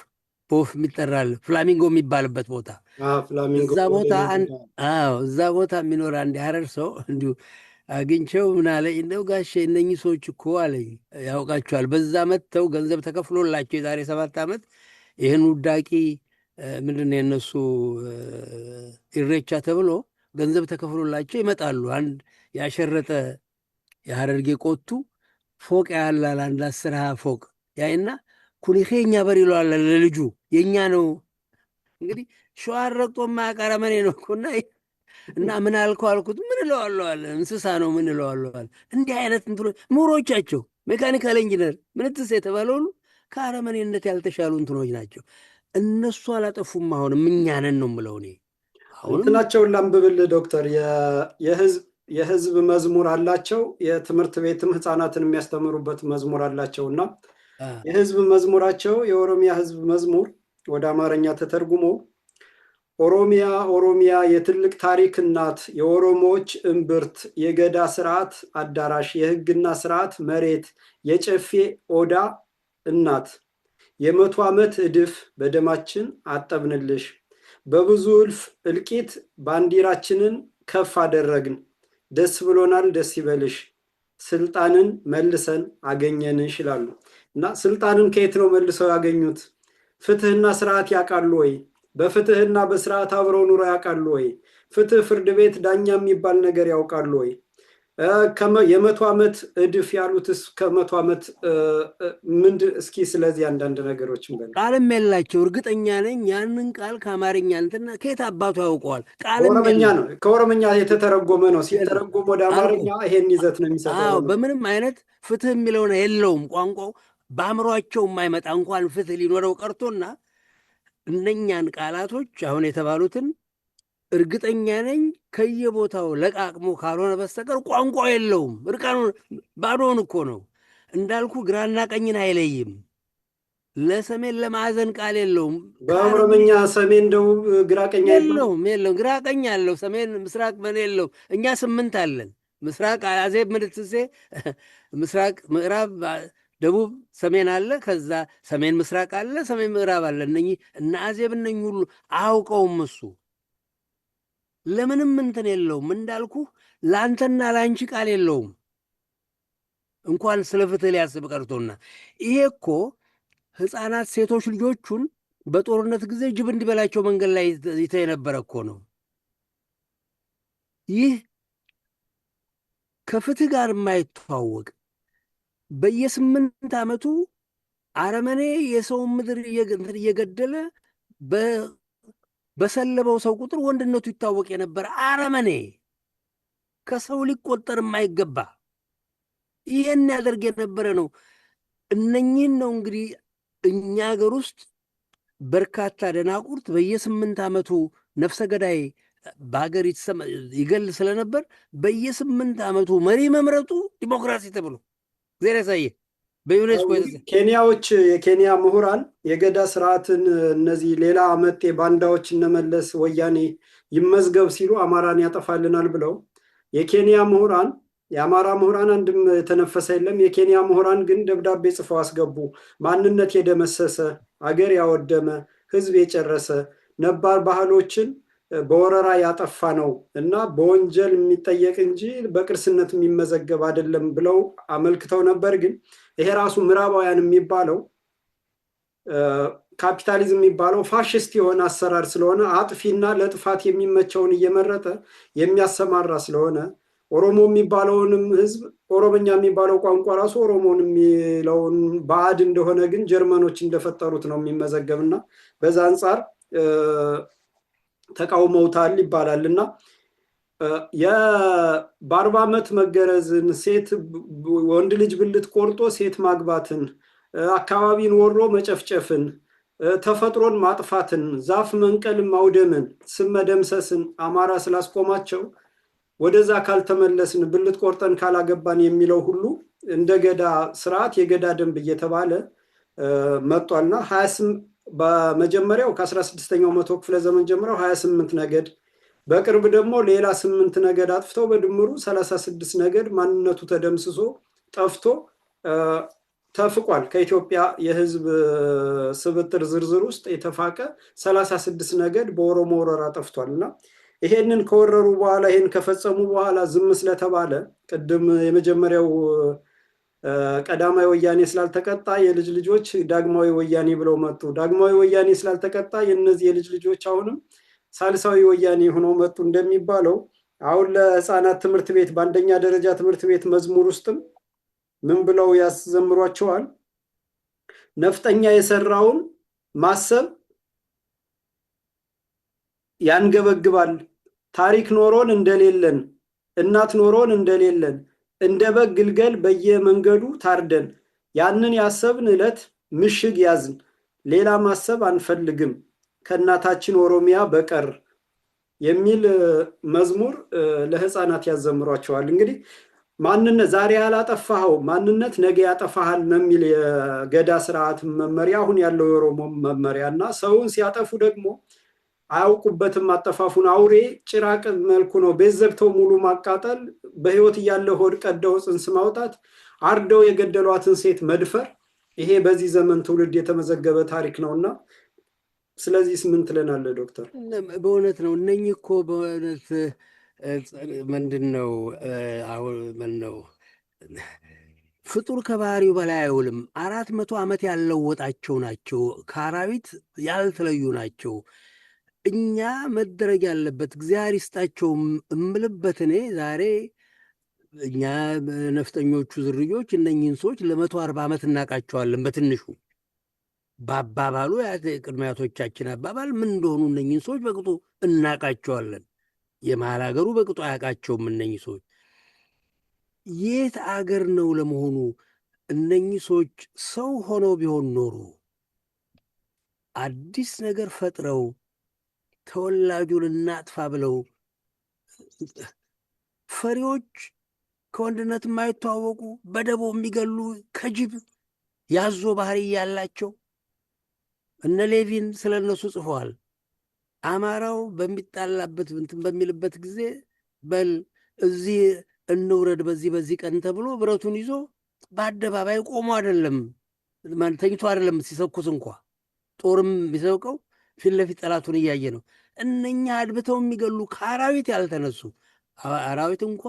በወፍ የሚጠራል ፍላሚንጎ የሚባልበት ቦታ፣ እዛ ቦታ የሚኖር አንድ ሀረር ሰው እንዲሁ አግኝቸው ምን አለኝ፣ እንደው ጋሼ እነኚህ ሰዎች እኮ አለኝ ያውቃቸዋል፣ በዛ መጥተው ገንዘብ ተከፍሎላቸው የዛሬ 7 ዓመት ይህን ውዳቂ ምንድን ነው የነሱ ኢሬቻ ተብሎ ገንዘብ ተከፍሎላቸው ይመጣሉ። አንድ ያሸረጠ የሀረርጌ ቆቱ ፎቅ ያላል አንድ 10 ፎቅ ያይና ኩኒኼ የኛ በር ይለዋል ለልጁ፣ የእኛ ነው እንግዲህ ሸዋን ረግጦ ማያውቅ አረመኔ ነው እኮና እና ምን አልከው አልኩት። ምን እለዋለዋል፣ እንስሳ ነው ምን እለዋለዋል። እንዲህ አይነት እንትኖች ምሁሮቻቸው ሜካኒካል ኢንጂነር ምንትስ የተባለ ሁሉ ከአረመኔነት ያልተሻሉ እንትኖች ናቸው። እነሱ አላጠፉም። አሁንም እኛ ነን ነው የምለው እኔ። እንትናቸውን ላንብብል ዶክተር፣ የህዝብ መዝሙር አላቸው። የትምህርት ቤትም ህፃናትን የሚያስተምሩበት መዝሙር አላቸው እና የህዝብ መዝሙራቸው የኦሮሚያ ህዝብ መዝሙር ወደ አማርኛ ተተርጉሞ ኦሮሚያ ኦሮሚያ የትልቅ ታሪክ እናት፣ የኦሮሞዎች እምብርት፣ የገዳ ስርዓት አዳራሽ፣ የህግና ስርዓት መሬት፣ የጨፌ ኦዳ እናት፣ የ100 ዓመት እድፍ በደማችን አጠብንልሽ፣ በብዙ እልፍ እልቂት ባንዲራችንን ከፍ አደረግን፣ ደስ ብሎናል ደስ ይበልሽ፣ ስልጣንን መልሰን አገኘንሽ ይላሉ። እና ስልጣንን ከየት ነው መልሰው ያገኙት? ፍትህና ስርዓት ያውቃሉ ወይ? በፍትህና በስርዓት አብረው ኑሮ ያውቃሉ ወይ? ፍትህ፣ ፍርድ ቤት፣ ዳኛ የሚባል ነገር ያውቃሉ ወይ? የ100 ዓመት እድፍ ያሉትስ ከ100 ዓመት እስኪ ስለዚህ አንዳንድ ነገሮችን በል። ቃልም የላቸው እርግጠኛ ነኝ። ያንን ቃል ከአማርኛ እንትና ከየት አባቱ ያውቀዋል? ከኦሮምኛ ነው፣ ከኦሮምኛ የተተረጎመ ነው። ሲተረጎም ወደ አማርኛ ይሄን ይዘት ነው የሚሰጠው። በምንም አይነት ፍትህ የሚለውን የለውም ቋንቋው። በአእምሯቸው የማይመጣ እንኳን ፍትህ ሊኖረው ቀርቶና እነኛን ቃላቶች አሁን የተባሉትን እርግጠኛ ነኝ ከየቦታው ለቃቅሞ ካልሆነ በስተቀር ቋንቋ የለውም። እርቃኑን ባዶውን እኮ ነው እንዳልኩ፣ ግራና ቀኝን አይለይም። ለሰሜን ለማዕዘን ቃል የለውም። በኦሮምኛ ሰሜን፣ ደቡብ፣ ግራ ቀኝ የለውም። ግራ ቀኝ አለው። ሰሜን ምስራቅ ምን የለው። እኛ 8 አለን። ምስራቅ አዜብ ምድትሴ፣ ምስራቅ ምዕራብ ደቡብ ሰሜን አለ። ከዛ ሰሜን ምስራቅ አለ፣ ሰሜን ምዕራብ አለ። እነኚህ እና አዜብ እነኚህ ሁሉ አውቀውም እሱ ለምንም እንትን የለውም። እንዳልኩ ለአንተና ለአንቺ ቃል የለውም እንኳን ስለ ፍትህ ሊያስብ ቀርቶና። ይሄ እኮ ህፃናት ሴቶች ልጆቹን በጦርነት ጊዜ ጅብ እንዲበላቸው መንገድ ላይ ይተ የነበረ እኮ ነው። ይህ ከፍትህ ጋር የማይተዋወቅ በየ8 ዓመቱ አረመኔ የሰውን ምድር እየገደለ በሰለበው ሰው ቁጥር ወንድነቱ ይታወቅ የነበረ አረመኔ፣ ከሰው ሊቆጠር የማይገባ ይህን ያደርግ የነበረ ነው። እነኚህን ነው እንግዲህ እኛ ሀገር ውስጥ በርካታ ደናቁርት በየ8 ዓመቱ ነፍሰ ገዳይ በሀገር ይገል ስለነበር በየ8 ዓመቱ መሪ መምረጡ ዲሞክራሲ ተብሎ ዜር ያሳየ በዩኔስኮ ኬንያዎች፣ የኬንያ ምሁራን የገዳ ስርዓትን እነዚህ ሌላ መጤ ባንዳዎች እነመለስ ወያኔ ይመዝገብ ሲሉ አማራን ያጠፋልናል ብለው የኬንያ ምሁራን የአማራ ምሁራን አንድም የተነፈሰ የለም። የኬንያ ምሁራን ግን ደብዳቤ ጽፈው አስገቡ። ማንነት የደመሰሰ አገር ያወደመ ህዝብ የጨረሰ ነባር ባህሎችን በወረራ ያጠፋ ነው እና በወንጀል የሚጠየቅ እንጂ በቅርስነት የሚመዘገብ አይደለም ብለው አመልክተው ነበር። ግን ይሄ ራሱ ምዕራባውያን የሚባለው ካፒታሊዝም የሚባለው ፋሽስት የሆነ አሰራር ስለሆነ አጥፊና ለጥፋት የሚመቸውን እየመረጠ የሚያሰማራ ስለሆነ ኦሮሞ የሚባለውንም ህዝብ ኦሮመኛ የሚባለው ቋንቋ ራሱ ኦሮሞን የሚለውን ባዕድ እንደሆነ ግን ጀርመኖች እንደፈጠሩት ነው የሚመዘገብ እና በዛ አንጻር ተቃውመውታል ይባላል እና በ40 ዓመት መገረዝን፣ ሴት ወንድ ልጅ ብልት ቆርጦ ሴት ማግባትን፣ አካባቢን ወሮ መጨፍጨፍን፣ ተፈጥሮን ማጥፋትን፣ ዛፍ መንቀልን፣ ማውደምን፣ ስም መደምሰስን አማራ ስላስቆማቸው ወደዛ ካልተመለስን ብልት ቆርጠን ካላገባን የሚለው ሁሉ እንደ ገዳ ስርዓት የገዳ ደንብ እየተባለ መጥቷልና በመጀመሪያው ከ16ኛው መቶ ክፍለ ዘመን ጀምረው 28 ነገድ በቅርብ ደግሞ ሌላ 8 ነገድ አጥፍተው በድምሩ 36 ነገድ ማንነቱ ተደምስሶ ጠፍቶ ተፍቋል። ከኢትዮጵያ የህዝብ ስብጥር ዝርዝር ውስጥ የተፋቀ 36 ነገድ በኦሮሞ ወረራ ጠፍቷል እና ይሄንን ከወረሩ በኋላ ይሄን ከፈጸሙ በኋላ ዝም ስለተባለ ቅድም የመጀመሪያው ቀዳማዊ ወያኔ ስላልተቀጣ የልጅ ልጆች ዳግማዊ ወያኔ ብለው መጡ። ዳግማዊ ወያኔ ስላልተቀጣ የነዚህ የልጅ ልጆች አሁንም ሳልሳዊ ወያኔ ሆነው መጡ እንደሚባለው አሁን ለህፃናት ትምህርት ቤት በአንደኛ ደረጃ ትምህርት ቤት መዝሙር ውስጥም ምን ብለው ያስዘምሯቸዋል? ነፍጠኛ የሰራውን ማሰብ ያንገበግባል። ታሪክ ኖሮን እንደሌለን፣ እናት ኖሮን እንደሌለን፣ እንደ በግ ግልገል በየመንገዱ ታርደን ያንን ያሰብን ዕለት ምሽግ ያዝን፣ ሌላ ማሰብ አንፈልግም ከእናታችን ኦሮሚያ በቀር የሚል መዝሙር ለህፃናት ያዘምሯቸዋል። እንግዲህ ማንነት ዛሬ ያላጠፋኸው ማንነት ነገ ያጠፋሃል ነው የሚል የገዳ ስርዓት መመሪያ አሁን ያለው የኦሮሞ መመሪያ እና ሰውን ሲያጠፉ ደግሞ አያውቁበትም አጠፋፉን። አውሬ ጭራቅ መልኩ ነው። ቤት ዘግተው ሙሉ ማቃጠል፣ በህይወት እያለ ሆድ ቀደው ጽንስ ማውጣት፣ አርደው የገደሏትን ሴት መድፈር፣ ይሄ በዚህ ዘመን ትውልድ የተመዘገበ ታሪክ ነውና ስለዚህ ምን ትለናለህ ዶክተር? በእውነት ነው። እነኚህ እኮ በእውነት ምንድን ነው አሁን ምን ነው ፍጡር ከባህሪው በላይ አይውልም። 400 ዓመት ያለወጣቸው ናቸው። ከአራዊት ያልተለዩ ናቸው። እኛ መደረግ ያለበት እግዚአብሔር ይስጣቸው እምልበት እኔ ዛሬ እኛ ነፍጠኞቹ ዝርዮች እነኝህን ሰዎች ለ140 ዓመት እናውቃቸዋለን። በትንሹ በአባባሉ ቅድመ አያቶቻችን አባባል ምን እንደሆኑ እነኝህን ሰዎች በቅጡ እናውቃቸዋለን። የመሀል ሀገሩ በቅጡ አያውቃቸውም። እነኝህ ሰዎች የት አገር ነው ለመሆኑ? እነኝህ ሰዎች ሰው ሆነው ቢሆን ኖሮ አዲስ ነገር ፈጥረው ተወላጁን እናጥፋ ብለው ፈሪዎች ከወንድነት የማይተዋወቁ በደቦ የሚገሉ ከጅብ ያዞ ባህሪ ያላቸው እነ ሌቪን ስለ እነሱ ጽፈዋል። አማራው በሚጣላበት እንትን በሚልበት ጊዜ በል እዚህ እንውረድ በዚህ ቀን ተብሎ ብረቱን ይዞ በአደባባይ ቆሞ አይደለም ተኝቶ አይደለም ሲሰኩስ እንኳ ጦርም ቢሰውቀው ፊት ለፊት ጠላቱን እያየ ነው። እነኛ አድብተው የሚገሉ ከአራዊት ያልተነሱ አራዊት እንኳ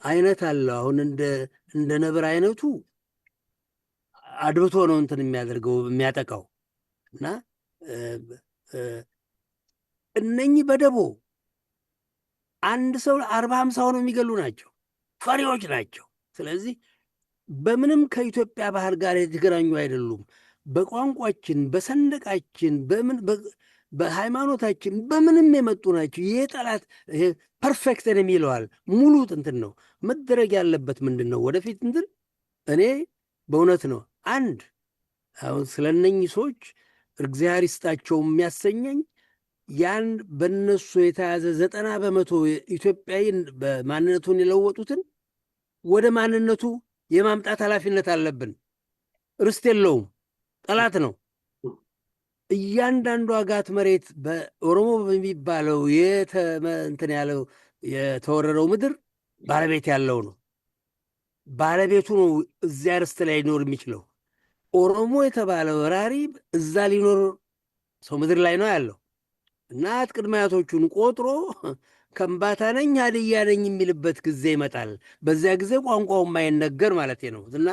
አይነት አለው። አሁን እንደ ነብር አይነቱ አድብቶ ነው እንትን የሚያደርገው የሚያጠቃው እና እነኚህ በደቦ አንድ ሰው 40-50 ሆነው የሚገሉ ናቸው። ፈሪዎች ናቸው። ስለዚህ በምንም ከኢትዮጵያ ባህል ጋር የተገናኙ አይደሉም። በቋንቋችን፣ በሰንደቃችን፣ በሃይማኖታችን በምንም የመጡ ናቸው። ይሄ ጠላት ፐርፌክት የሚለዋል ሙሉ እንትን ነው። መደረግ ያለበት ምንድን ነው? ወደፊት እንትን እኔ በእውነት ነው አንድ አሁን ስለነኚህ ሰዎች እግዚአብሔር ይስጣቸው የሚያሰኘኝ ያን በነሱ የተያዘ 90 በመቶ ኢትዮጵያዊ በማንነቱን የለወጡትን ወደ ማንነቱ የማምጣት ኃላፊነት አለብን። ርስት የለውም፣ ጠላት ነው። እያንዳንዱ አጋት መሬት በኦሮሞ በሚባለው እንትን ያለው የተወረረው ምድር ባለቤት ያለው ነው። ባለቤቱ ነው እዚያ ርስት ላይ ሊኖር የሚችለው። ኦሮሞ የተባለ ወራሪ እዛ ሊኖር ሰው ምድር ላይ ነው ያለው እና ቅድመ አያቶቹን ቆጥሮ ከምባታ ነኝ ሀድያ ነኝ የሚልበት ጊዜ ይመጣል። በዚያ ጊዜ ቋንቋው የማይነገር ማለት ነው። እና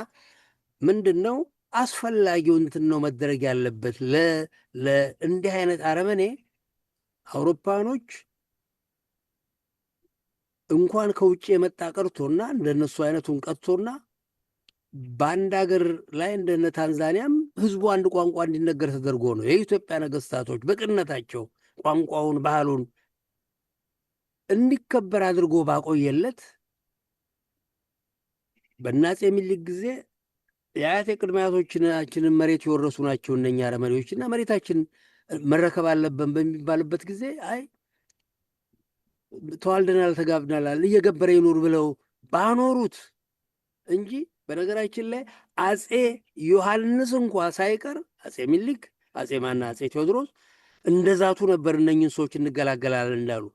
ምንድን ነው አስፈላጊው እንትን ነው መደረግ ያለበት እንዲህ አይነት አረመኔ አውሮፓኖች እንኳን ከውጭ የመጣ ቀርቶና እንደነሱ አይነቱን ቀጥቶና በአንድ ሀገር ላይ እንደነ ታንዛኒያም ህዝቡ አንድ ቋንቋ እንዲነገር ተደርጎ ነው የኢትዮጵያ ነገስታቶች በቅንነታቸው ቋንቋውን ባህሉን እንዲከበር አድርጎ ባቆየለት በእነ አፄ ምኒልክ ጊዜ የአያቴ ቅድመ አያቶቻችንን መሬት የወረሱ ናቸው እነኛ አረመኔዎችና መሬታችን መረከብ አለብን በሚባልበት ጊዜ አይ ተዋልደናል ተጋብናል እየገበረ ይኑር ብለው ባኖሩት እንጂ በነገራችን ላይ አፄ ዮሐንስ እንኳ ሳይቀር አፄ ምኒልክ አፄ ማና አፄ ቴዎድሮስ እንደዛቱ ነበር እነኝን ሰዎች እንገላገላለን እንዳሉ።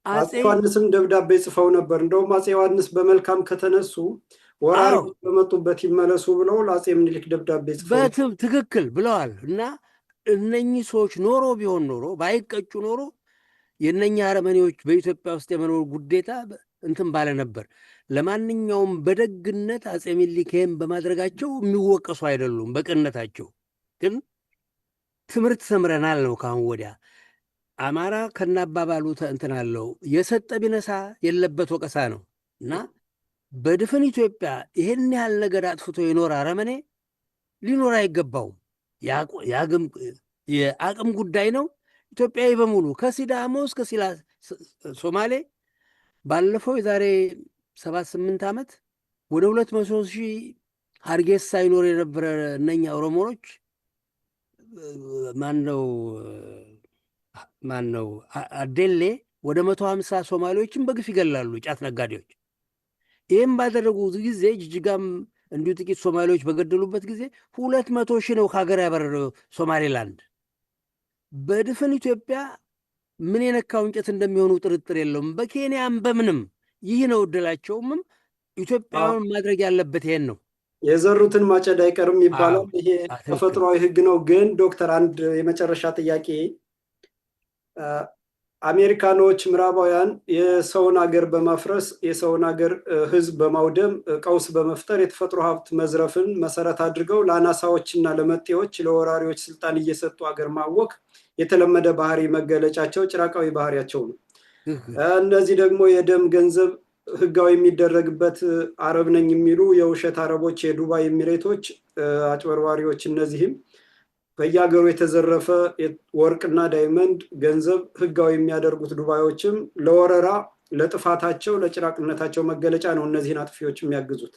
አፄ ዮሐንስም ደብዳቤ ጽፈው ነበር። እንደውም አፄ ዮሐንስ በመልካም ከተነሱ ወራሪ በመጡበት ይመለሱ ብለው ለአፄ ምኒልክ ደብዳቤ ጽፈው ትክክል ብለዋል። እና እነኚህ ሰዎች ኖሮ ቢሆን ኖሮ ባይቀጩ ኖሮ የእነኛ አረመኔዎች በኢትዮጵያ ውስጥ የመኖር ጉዴታ እንትን ባለ ነበር። ለማንኛውም በደግነት አፄ ምኒልክ ይህን በማድረጋቸው የሚወቀሱ አይደሉም። በቅንነታቸው ግን ትምህርት ተምረናል ነው። ካሁን ወዲያ አማራ ከናባባሉ እንትን አለው የሰጠ ቢነሳ የለበት ወቀሳ ነው እና በድፍን ኢትዮጵያ ይህን ያህል ነገር አጥፍቶ የኖር አረመኔ ሊኖር አይገባውም። የአቅም ጉዳይ ነው። ኢትዮጵያዊ በሙሉ ከሲዳሞ እስከ ሶማሌ ባለፈው የዛሬ 7-8 ዓመት ወደ 200,000 ሀርጌሳ ይኖር የነበረ እነኛ ኦሮሞዎች ማነው አዴሌ ወደ 150 ሶማሌዎችን በግፍ ይገላሉ ጫት ነጋዴዎች። ይህም ባደረጉ ጊዜ ጅጅጋም እንዲሁ ጥቂት ሶማሌዎች በገደሉበት ጊዜ 200,000 ነው ከሀገር ያበረረው ሶማሌላንድ። በድፍን ኢትዮጵያ ምን የነካው እንጨት እንደሚሆኑ ጥርጥር የለውም። በኬንያም በምንም ይህ ነው እድላቸውም። ኢትዮጵያውን ማድረግ ያለበት ይሄን ነው። የዘሩትን ማጨድ አይቀርም ይባላል። ይሄ ተፈጥሯዊ ሕግ ነው። ግን ዶክተር አንድ የመጨረሻ ጥያቄ፣ አሜሪካኖች ምዕራባውያን የሰውን ሀገር በማፍረስ የሰውን ሀገር ሕዝብ በማውደም ቀውስ በመፍጠር የተፈጥሮ ሀብት መዝረፍን መሰረት አድርገው ለአናሳዎችና ለመጤዎች ለወራሪዎች ስልጣን እየሰጡ ሀገር ማወክ የተለመደ ባህሪ መገለጫቸው ጭራቃዊ ባህሪያቸው ነው። እነዚህ ደግሞ የደም ገንዘብ ህጋዊ የሚደረግበት አረብ ነኝ የሚሉ የውሸት አረቦች፣ የዱባይ ኤሚሬቶች አጭበርባሪዎች፣ እነዚህም በየሀገሩ የተዘረፈ ወርቅና ዳይመንድ ገንዘብ ህጋዊ የሚያደርጉት ዱባዮችም ለወረራ ለጥፋታቸው ለጭራቅነታቸው መገለጫ ነው እነዚህን አጥፊዎች የሚያግዙት።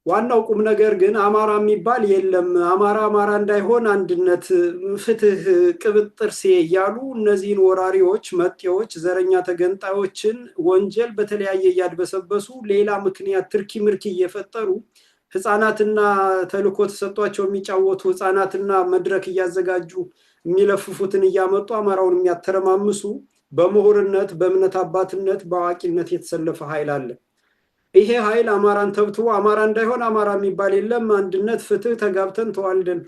ዋናው ቁም ነገር ግን አማራ የሚባል የለም፣ አማራ እንዳይሆን አንድነት፣ ፍትህ፣ ቅብጥርሴ እያሉ እነዚህን ወራሪዎች፣ መጤዎች፣ ዘረኛ ተገንጣዮችን ወንጀል በተለያየ እያድበሰበሱ ሌላ ምክንያት ትርኪ ምርኪ እየፈጠሩ ህፃናትና ተልእኮ ተሰጧቸው የሚጫወቱ ህፃናትና መድረክ እያዘጋጁ የሚለፍፉትን እያመጡ አማራውን የሚያተረማምሱ በምሁርነት በእምነት አባትነት በአዋቂነት የተሰለፈ ኃይል አለ። ይሄ ኃይል አማራን ተብትቦ አማራ እንዳይሆን አማራ የሚባል የለም፣ አንድነት፣ ፍትህ፣ ተጋብተን ተዋልደን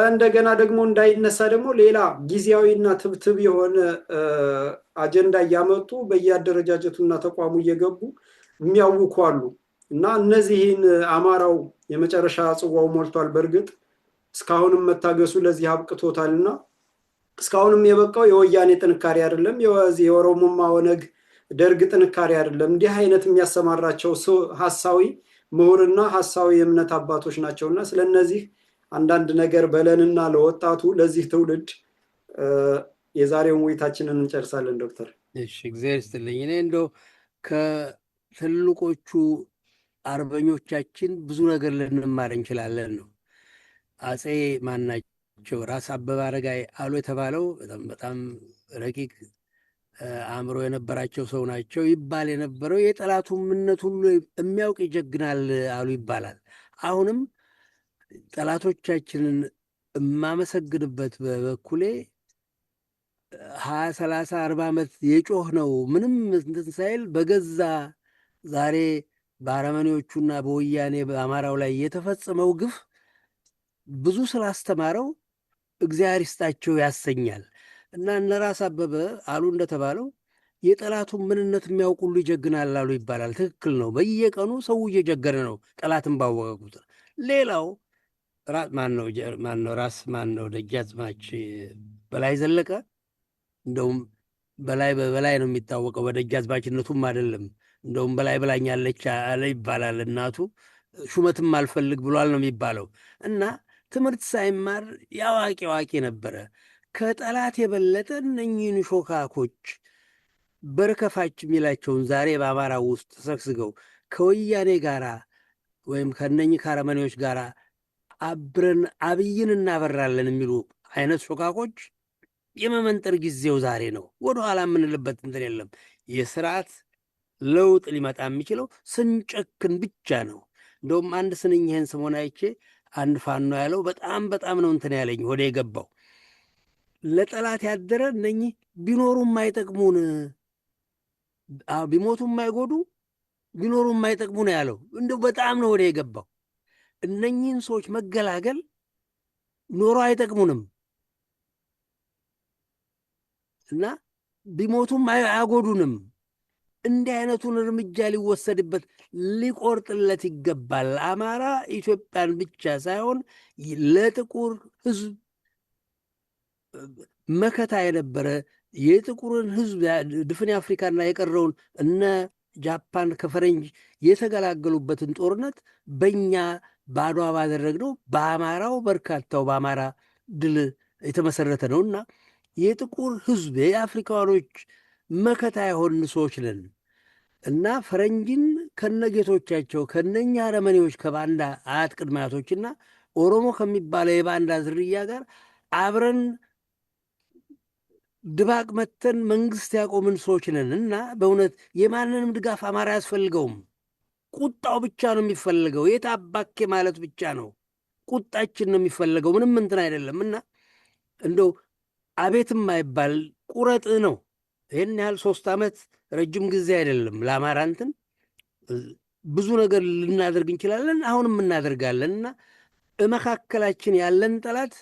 እንደገና ደግሞ እንዳይነሳ ደግሞ ሌላ ጊዜያዊና ትብትብ የሆነ አጀንዳ እያመጡ በየአደረጃጀቱና ተቋሙ እየገቡ የሚያውኩ አሉ እና እነዚህን አማራው የመጨረሻ ጽዋው ሞልቷል። በእርግጥ እስካሁንም መታገሱ ለዚህ አብቅቶታልና እስካሁንም የበቃው የወያኔ ጥንካሬ አይደለም፣ የኦሮሞማ ኦነግ ደርግ ጥንካሬ አይደለም። እንዲህ አይነት የሚያሰማራቸው ሀሳዊ ምሁርና ሀሳዊ የእምነት አባቶች ናቸውና ስለነዚህ አንዳንድ ነገር በለንና ለወጣቱ ለዚህ ትውልድ የዛሬውን ውይይታችንን እንጨርሳለን። ዶክተር እሺ፣ እግዚአብሔር ይስጥልኝ። እኔ እንደው ከትልቆቹ አርበኞቻችን ብዙ ነገር ልንማር እንችላለን ነው። አፄ ማናቸው ራስ አበበ አረጋይ አሉ የተባለው በጣም ረቂቅ አእምሮ የነበራቸው ሰው ናቸው ይባል የነበረው የጠላቱ ምነት ሁሉ የሚያውቅ ይጀግናል አሉ ይባላል። አሁንም ጠላቶቻችንን የማመሰግንበት በበኩሌ 20፣ 30፣ 40 ዓመት የጮህ ነው ምንም እንትን ሳይል በገዛ ዛሬ በአረመኔዎቹና በወያኔ በአማራው ላይ የተፈጸመው ግፍ ብዙ ስላስተማረው እግዚአብሔር ይስጣቸው ያሰኛል። እና እነ ራስ አበበ አሉ እንደተባለው የጠላቱን ምንነት የሚያውቅ ሁሉ ይጀግናል አሉ ይባላል። ትክክል ነው። በየቀኑ ሰው እየጀገነ ነው ጠላትን ባወቀ ቁጥር። ሌላው ማነው ደጃዝማች በላይ ዘለቀ እንደውም በላይ ነው የሚታወቀው፣ በደጃዝማችነቱም አይደለም። እንደውም በላይ ብላኛለች አለ ይባላል። እናቱ ሹመትም አልፈልግ ብሏል ነው የሚባለው። እና ትምህርት ሳይማር አዋቂ ነበረ። ከጠላት የበለጠ እነኝህን ሾካኮች በርከፋች የሚላቸውን ዛሬ በአማራ ውስጥ ተሰግስገው ከወያኔ ጋራ ወይም ከነኝህ ከአረመኔዎች ጋር አብረን አብይን እናበራለን የሚሉ አይነት ሾካኮች የመመንጠር ጊዜው ዛሬ ነው። ወደኋላ የምንልበት እንትን የለም። የስርዓት ለውጥ ሊመጣ የሚችለው ስንጨክን ብቻ ነው። እንደውም አንድ ስንኝ ይህን ሰሞን አይቼ አንድ ፋኖ ያለው በጣም ነው እንትን ያለኝ ወደ የገባው ለጠላት ያደረ እነኚህ ቢኖሩ የማይጠቅሙን ቢሞቱ የማይጎዱ ቢኖሩ የማይጠቅሙ ነው ያለው። እንደው በጣም ነው ወደ የገባው። እነኚህን ሰዎች መገላገል ኖሮ አይጠቅሙንም እና ቢሞቱም አያጎዱንም። እንዲህ አይነቱን እርምጃ ሊወሰድበት ሊቆርጥለት ይገባል። አማራ ኢትዮጵያን ብቻ ሳይሆን ለጥቁር ሕዝብ መከታ የነበረ የጥቁርን ሕዝብ ድፍን አፍሪካና የቀረውን እነ ጃፓን ከፈረንጅ የተገላገሉበትን ጦርነት በእኛ በአድዋ ባደረግነው በአማራው በርካታው በአማራ ድል የተመሰረተ ነውና የጥቁር ሕዝብ የአፍሪካኖች መከታ የሆን ሰዎች ነን እና ፈረንጅን ከነጌቶቻቸው ከነኛ አረመኔዎች ከባንዳ አያት ቅድመ አያቶችና ኦሮሞ ከሚባለው የባንዳ ዝርያ ጋር አብረን ድባቅ መተን መንግስት ያቆምን ሰዎች ነን እና በእውነት የማንንም ድጋፍ አማራ አያስፈልገውም። ቁጣው ብቻ ነው የሚፈልገው። የት አባኬ ማለት ብቻ ነው። ቁጣችን ነው የሚፈልገው። ምንም እንትን አይደለም እና እንደው አቤትም አይባል ቁረጥ ነው። ይህን ያህል 3 ዓመት ረጅም ጊዜ አይደለም ለአማራ እንትን ብዙ ነገር ልናደርግ እንችላለን። አሁንም እናደርጋለን እና በመካከላችን ያለን ጠላት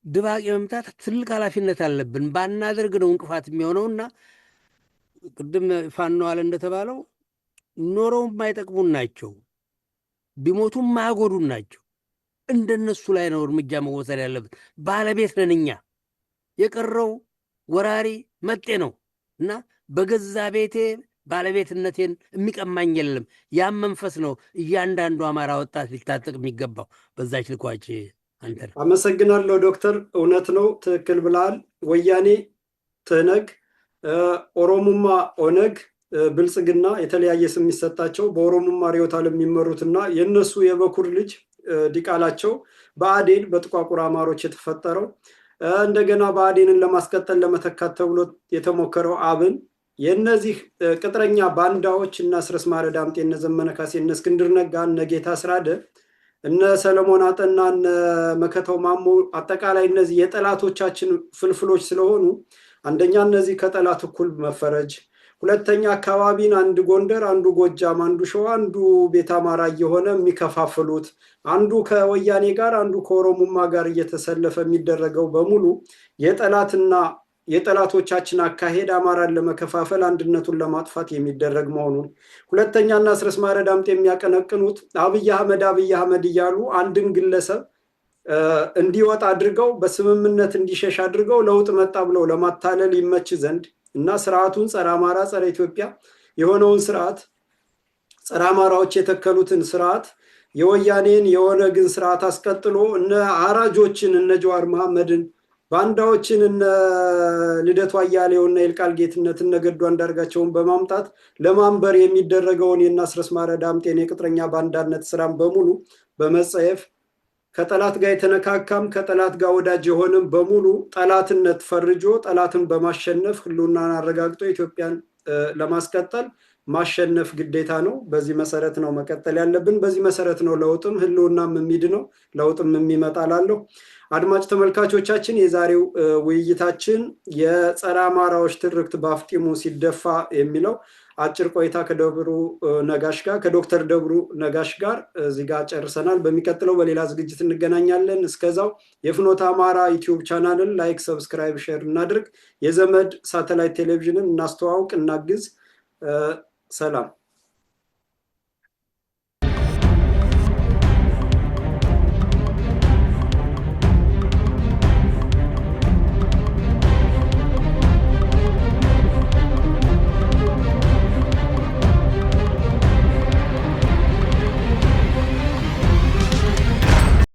ድባቅ የመምታት ትልቅ ኃላፊነት አለብን። ባናደርግ ነው እንቅፋት የሚሆነውና ቅድም ፋኖ አለ እንደተባለው ኖረው የማይጠቅሙን ናቸው፣ ቢሞቱም ማያጎዱን ናቸው። እንደነሱ ላይ ነው እርምጃ መወሰድ ያለበት። ባለቤት ነን እኛ። የቀረው ወራሪ መጤ ነው እና በገዛ ቤቴ ባለቤትነቴን የሚቀማኝ የለም። ያም መንፈስ ነው እያንዳንዱ አማራ ወጣት ሊታጠቅ የሚገባው። በዛች ልኳች አንተ አመሰግናለሁ ዶክተር። እውነት ነው፣ ትክክል ብለሃል። ወያኔ፣ ትህነግ፣ ኦሮሙማ፣ ኦነግ፣ ብልጽግና የተለያየ ስም የሚሰጣቸው በኦሮሙማ ርዕዮተ ዓለም የሚመሩትና የእነሱ የበኩር ልጅ ዲቃላቸው ብአዴን በጥቋቁር አማሮች የተፈጠረው እንደገና ብአዴንን ለማስቀጠል ለመተካት ተብሎ የተሞከረው አብን የእነዚህ ቅጥረኛ ባንዳዎች እና አስረስ ማረ ዳምጤ፣ እነ ዘመነ ካሴ፣ እነ እስክንድር ነጋ፣ እነ ጌታ አስራደ፣ እነ ሰለሞን አጠና፣ እነ መከተው ማሞ አጠቃላይ እነዚህ የጠላቶቻችን ፍልፍሎች ስለሆኑ አንደኛ እነዚህ ከጠላት እኩል መፈረጅ፣ ሁለተኛ አካባቢን አንድ ጎንደር፣ አንዱ ጎጃም፣ አንዱ ሸዋ፣ አንዱ ቤተ አማራ እየሆነ የሚከፋፍሉት አንዱ ከወያኔ ጋር አንዱ ከኦሮሙማ ጋር እየተሰለፈ የሚደረገው በሙሉ የጠላትና የጠላቶቻችን አካሄድ አማራን ለመከፋፈል አንድነቱን ለማጥፋት የሚደረግ መሆኑን፣ ሁለተኛና አስረስ ማረ ዳምጤ የሚያቀነቅኑት አብይ አህመድ እያሉ አንድን ግለሰብ እንዲወጣ አድርገው በስምምነት እንዲሸሽ አድርገው ለውጥ መጣ ብለው ለማታለል ይመች ዘንድ እና ስርዓቱን ጸረ አማራ ጸረ ኢትዮጵያ የሆነውን ስርዓት ጸረ አማራዎች የተከሉትን ስርዓት የወያኔን የኦነግን ስርዓት አስቀጥሎ እነ አራጆችን እነ ጀዋር መሐመድን ባንዳዎችን እነ ልደቱ አያሌው እና ይልቃል ጌትነት እነ ገዱ አንዳርጋቸውን በማምጣት ለማንበር የሚደረገውን የእነ አስረስ ማረ ዳምጤን የቅጥረኛ ባንዳነት ስራም በሙሉ በመጸየፍ ከጠላት ጋር የተነካካም ከጠላት ጋር ወዳጅ የሆንም በሙሉ ጠላትነት ፈርጆ ጠላትን በማሸነፍ ህልውናን አረጋግጦ ኢትዮጵያን ለማስቀጠል ማሸነፍ ግዴታ ነው። በዚህ መሰረት ነው መቀጠል ያለብን። በዚህ መሰረት ነው ለውጥም ህልውናም የሚድነው ለውጥም የሚመጣላለሁ። አድማጭ ተመልካቾቻችን የዛሬው ውይይታችን የጸረ አማራዎች ትርክት በአፍጢሙ ሲደፋ የሚለው አጭር ቆይታ ከዶክተር ደብሩ ነጋሽ ጋር እዚህ ጋር ጨርሰናል። በሚቀጥለው በሌላ ዝግጅት እንገናኛለን። እስከዛው የፍኖተ አማራ ዩቲዩብ ቻናልን ላይክ፣ ሰብስክራይብ፣ ሼር እናድርግ። የዘመድ ሳተላይት ቴሌቪዥንን እናስተዋውቅ፣ እናግዝ። ሰላም።